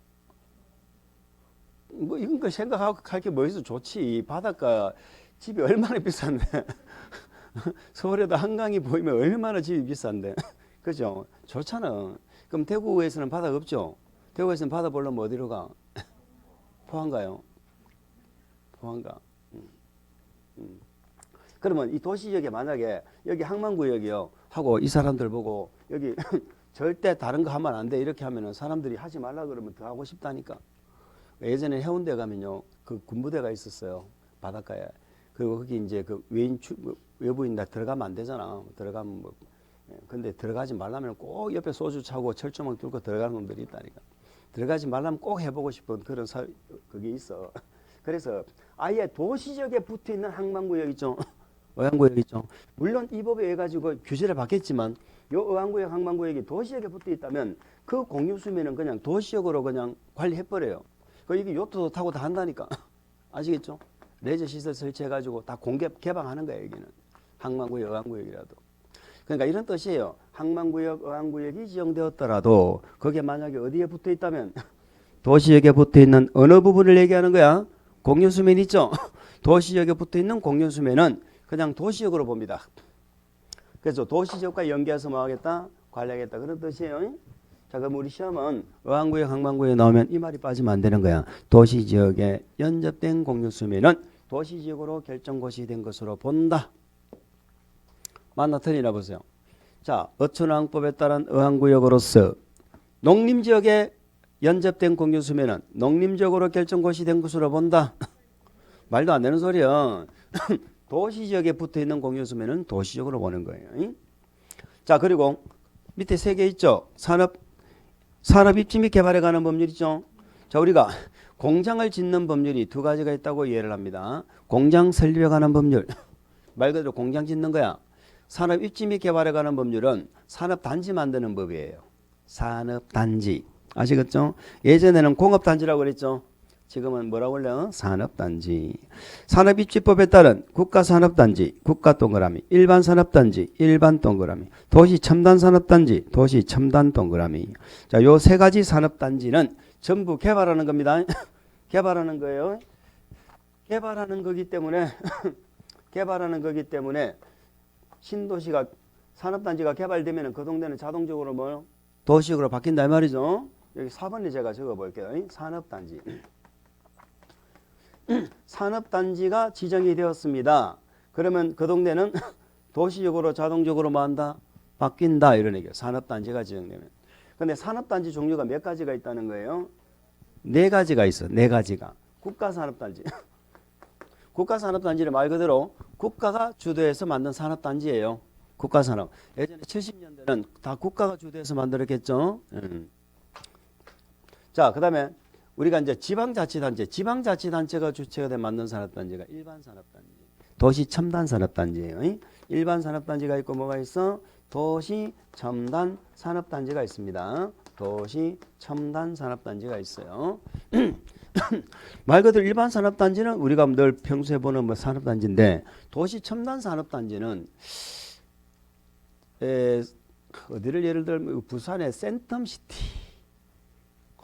뭐 이런 거 생각할 게 뭐 있어? 좋지. 바닷가 집이 얼마나 비싼데. 서울에도 한강이 보이면 얼마나 집이 비싼데. 그죠? 좋잖아. 그럼 대구에서는 바다가 없죠? 대구에서는 바다 보려면 어디로 가? 포항 가요? 포항 가. 그러면 이 도시지역에 만약에 여기 항만구역이요 하고 이 사람들 보고 여기 절대 다른 거 하면 안 돼 이렇게 하면은 사람들이 하지 말라 그러면 더 하고 싶다니까. 예전에 해운대 가면요 그 군부대가 있었어요 바닷가에. 그리고 거기 이제 그 외부인 다 들어가면 안 되잖아. 들어가면 뭐 근데 들어가지 말라면 꼭 옆에 소주 차고 철조망 뚫고 들어가는 놈들이 있다니까. 들어가지 말라면 꼭 해보고 싶은 그런 그게 있어. 그래서 아예 도시지역에 붙어 있는 항만구역 있죠. 어항구역 있죠. 물론 이 법에 의해 가지고 규제를 받겠지만 요 어항구역, 항만구역이 도시역에 붙어 있다면 그 공유수면은 그냥 도시역으로 그냥 관리해버려요. 그 이게 요트도 타고 다 한다니까. 아시겠죠? 레저 시설 설치해가지고 다 공개 개방하는 거예요. 여기는 항만구역, 어항구역이라도. 그러니까 이런 뜻이에요. 항만구역, 어항구역이 지정되었더라도 그게 만약에 어디에 붙어 있다면 도시역에 붙어 있는 어느 부분을 얘기하는 거야? 공유수면 있죠? 도시역에 붙어 있는 공유수면은 그냥 도시역으로 봅니다. 그래서 도시지역과 연계해서 뭐 하겠다? 관리하겠다. 그런 뜻이에요. 자, 그럼 우리 시험은 어항구역, 항만구역에 나오면 이 말이 빠지면 안 되는 거야. 도시지역에 연접된 공유수면은 도시지역으로 결정고시 된 것으로 본다. 맞나 틀리나 보세요. 자, 어촌어항법에 따른 어항구역으로서 농림지역에 연접된 공유수면은 농림지역으로 결정고시 된 것으로 본다. 말도 안 되는 소리야. 도시지역에 붙어있는 공유수면은 도시적으로 보는 거예요. 자, 그리고 밑에 3개 있죠. 산업 입지 및 개발에 관한 법률 있죠. 자, 우리가 공장을 짓는 법률이 2가지가 있다고 이해를 합니다. 공장 설립에 관한 법률. 말 그대로 공장 짓는 거야. 산업 입지 및 개발에 관한 법률은 산업단지 만드는 법이에요. 산업단지. 아시겠죠? 예전에는 공업단지라고 그랬죠. 지금은 뭐라고 그래요? 산업단지. 산업입지법에 따른 국가산업단지, 국가동그라미, 일반산업단지, 일반동그라미, 도시첨단산업단지, 도시첨단동그라미. 자, 요 3가지 산업단지는 전부 개발하는 겁니다. 개발하는 거예요. 개발하는 거기 때문에 개발하는 거기 때문에 신도시가 산업단지가 개발되면 그 동네는 자동적으로 뭐 도시역으로 바뀐다 이 말이죠. 여기 4번에 제가 적어볼게요. 산업단지. 산업단지가 지정이 되었습니다. 그러면 그 동네는 도시역으로 자동적으로 뭐 한다? 바뀐다 이런 얘기예요. 산업단지가 지정되면. 근데 산업단지 종류가 몇 가지가 있다는 거예요? 네 가지가 있어. 네 가지가. 국가산업단지. 국가산업단지는 말 그대로 국가가 주도해서 만든 산업단지예요. 국가산업. 예전에 70년대는 다 국가가 주도해서 만들었겠죠. 자, 그다음에 우리가 이제 지방자치단체, 지방자치단체가 주체가 돼 만든 산업단지가 일반산업단지, 도시첨단산업단지예요. 일반산업단지가 있고 뭐가 있어? 도시첨단산업단지가 있습니다. 도시첨단산업단지가 있어요. 말 그대로 일반산업단지는 우리가 늘 평소에 보는 뭐 산업단지인데 도시첨단산업단지는 어디를 예를 들면 부산의 센텀시티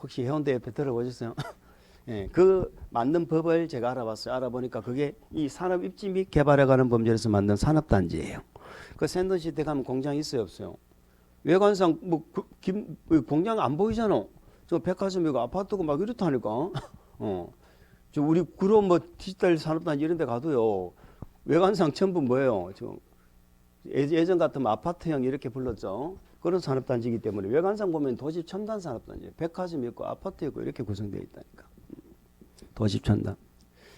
혹시 해운대 옆에 들어보셨어요? 예, 그 만든 법을 제가 알아봤어요. 알아보니까 그게 이 산업 입지 및 개발해가는 범죄에서 만든 산업단지예요. 그 센텀시티 가면 공장이 있어요, 없어요? 외관상 공장 안 보이잖아. 저 백화점이고 아파트고 막 이렇다니까. 저 우리 그런 뭐 디지털 산업단지 이런 데 가도요. 외관상 전부 뭐예요? 예전 같으면 아파트형 이렇게 불렀죠. 그런 산업단지이기 때문에 외관상 보면 도시 첨단 산업단지, 백화점 있고 아파트 있고 이렇게 구성되어 있다니까. 도시 첨단.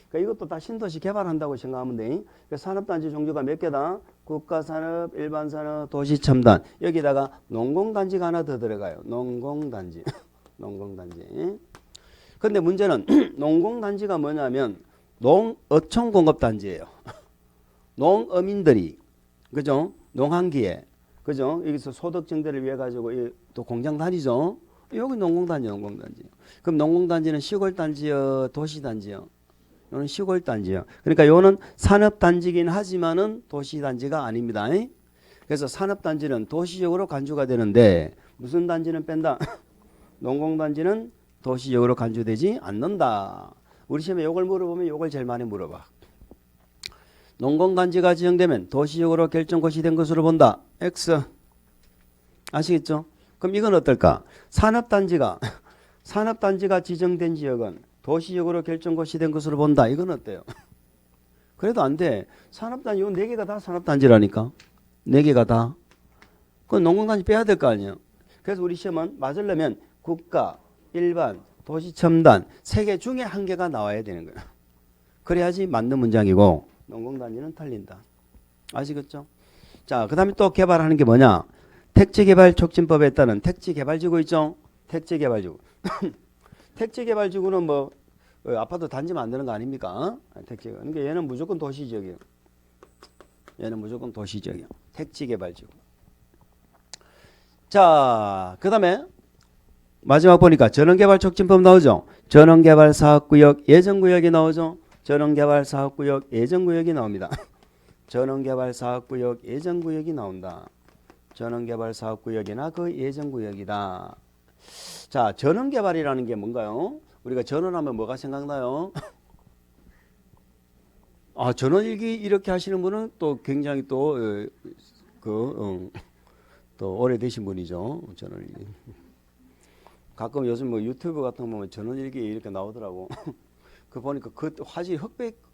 그러니까 이것도 다 신도시 개발한다고 생각하면 돼. 그러니까 산업단지 종류가 몇 개다? 국가산업, 일반산업, 도시첨단. 여기다가 농공단지가 하나 더 들어가요. 농공단지. 농공단지. 근데 문제는 농공단지가 뭐냐면 농어촌공업단지예요. 농어민들이 그죠? 농한기에 그죠? 여기서 소득 증대를 위해 가지고 또 공장 다니죠. 여기 농공단지, 농공단지. 그럼 농공단지는 시골단지요, 도시단지요? 요는 시골단지요. 그러니까 요는 산업단지긴 하지만은 도시단지가 아닙니다. 그래서 산업단지는 도시적으로 간주가 되는데 무슨 단지는 뺀다? 농공단지는 도시적으로 간주되지 않는다. 우리 시험에 요걸 물어보면 요걸 제일 많이 물어봐. 농공단지가 지정되면 도시적으로 결정것이 된 것으로 본다. X. 아시겠죠? 그럼 이건 어떨까? 산업단지가 지정된 지역은 도시적으로 결정것이 된 것으로 본다. 이건 어때요? 그래도 안 돼. 산업단지, 요 4개가 다 산업단지라니까. 4개가 다. 그건 농공단지 빼야 될 거 아니에요. 그래서 우리 시험은 맞으려면 국가, 일반, 도시첨단 3개 중에 1개가 나와야 되는 거예요. 그래야지 맞는 문장이고 농공단지는 틀린다. 아시겠죠? 자, 그 다음에 또 개발하는 게 뭐냐? 택지개발촉진법에 따른 택지개발지구 있죠? 택지개발지구. 택지개발지구는 뭐 아파트 단지 만드는 거 아닙니까? 택지가. 그러니까 얘는 무조건 도시지역이에요. 얘는 무조건 도시지역이에요. 택지개발지구. 자, 그 다음에 마지막 보니까 전원개발촉진법 나오죠? 전원개발사업구역 예정구역이 나오죠? 전원개발사업구역 예정구역이 나옵니다. 전원개발사업구역 예정구역이 나온다. 전원개발사업구역이나 그 예정구역이다. 자, 전원개발이라는 게 뭔가요? 우리가 전원하면 뭐가 생각나요? 아, 전원일기 이렇게 하시는 분은 또 굉장히 또 오래되신 분이죠. 전원일기. 가끔 요즘 뭐 유튜브 같은 거 보면 전원일기 이렇게 나오더라고. 그 보니까 그 화질이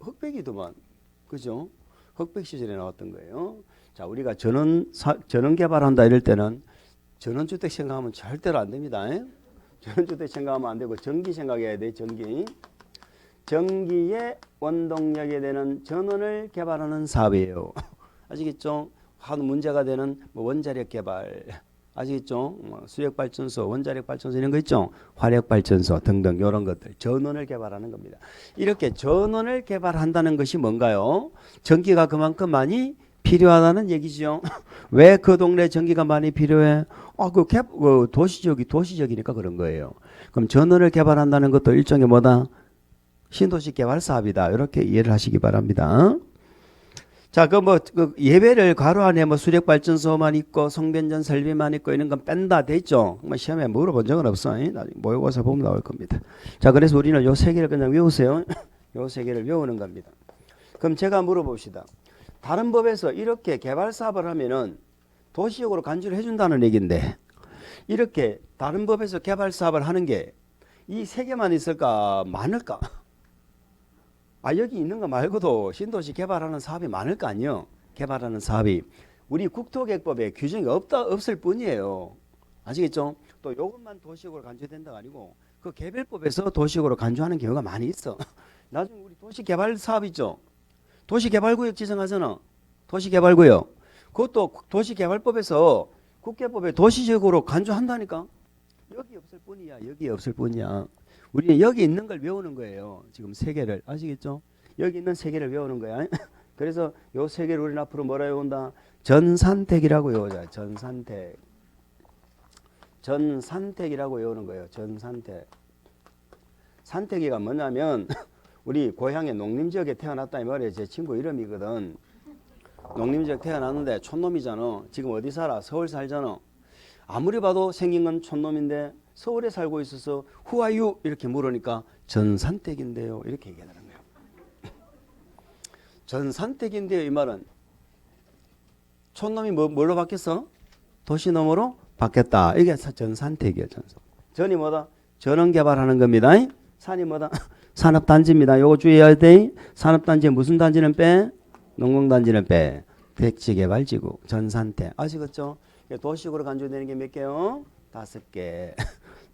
흑백이더만. 그죠? 흑백 시절에 나왔던 거예요. 자, 우리가 전원 개발한다 이럴 때는 전원주택 생각하면 절대로 안 됩니다. 전원주택 생각하면 안 되고 전기 생각해야 돼. 전기의 원동력이 되는 전원을 개발하는 사업이에요. 아시겠죠? 한 문제가 되는 뭐 원자력 개발. 아시겠죠? 수력발전소, 원자력 발전소 이런 거 있죠? 화력발전소 등등 이런 것들 전원을 개발하는 겁니다. 이렇게 전원을 개발한다는 것이 뭔가요? 전기가 그만큼 많이 필요하다는 얘기죠. 왜 그 동네 전기가 많이 필요해? 도시적이니까 그런 거예요. 그럼 전원을 개발한다는 것도 일종의 뭐다? 신도시 개발 사업이다. 이렇게 이해를 하시기 바랍니다. 자, 그 예배를 괄호 안에 뭐 수력발전소만 있고 성변전 설비만 있고 이런 건 뺀다 돼 있죠. 시험에 물어본 적은 없어. 나중에 모의고사 보면 나올 겁니다. 자, 그래서 우리는 요 3개를 그냥 외우세요. 요 3개를 외우는 겁니다. 그럼 제가 물어봅시다. 다른 법에서 이렇게 개발 사업을 하면은 도시적으로 간주를 해준다는 얘기인데 이렇게 다른 법에서 개발 사업을 하는 게 이 3개만 있을까 많을까? 여기 있는 거 말고도 신도시 개발하는 사업이 많을 거 아니에요. 개발하는 사업이. 우리 국토개혁법에 규정이 없을 뿐이에요. 아시겠죠? 또 이것만 도시적으로 간주된다가 아니고 그 개별법에서 도시적으로 간주하는 경우가 많이 있어. 나중에 우리 도시개발 사업 있죠. 도시개발구역 지정하잖아. 도시개발구역. 그것도 도시개발법에서 국계법에 도시적으로 간주한다니까. 여기 없을 뿐이야. 여기 없을 뿐이야. 우리는 여기 있는 걸 외우는 거예요. 지금 세 개를. 아시겠죠? 여기 있는 세 개를 외우는 거야. 그래서 요 세 개를 우리는 앞으로 뭐라 외운다? 전산택이라고 외우자. 전산택. 전산택이라고 외우는 거예요. 전산택. 산택이가 뭐냐면 우리 고향의 농림지역에 태어났다 이 말이에요. 제 친구 이름이거든. 농림지역 태어났는데 촌놈이잖아. 지금 어디 살아? 서울 살잖아. 아무리 봐도 생긴 건 촌놈인데 서울에 살고 있어서 Who are you? 이렇게 물으니까 전산택인데요. 이렇게 얘기하는 거예요. 전산택인데요. 이 말은 촌놈이 뭘로 바뀌었어? 도시놈으로 바뀌었다. 이게 전산택이에요. 전이 뭐다? 전원개발하는 겁니다. 산이 뭐다? 산업단지입니다. 요거 주의해야 돼. 산업단지에 무슨 단지는 빼? 농공단지는 빼. 택지개발지구 전산택. 아시겠죠? 도시적으로 간주되는 게 몇 개요? 5개.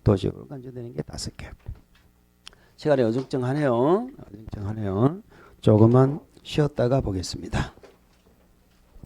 도시적으로 간주되는 게 5개. 시간이 어중쩡하네요. 조금만 쉬었다가 보겠습니다.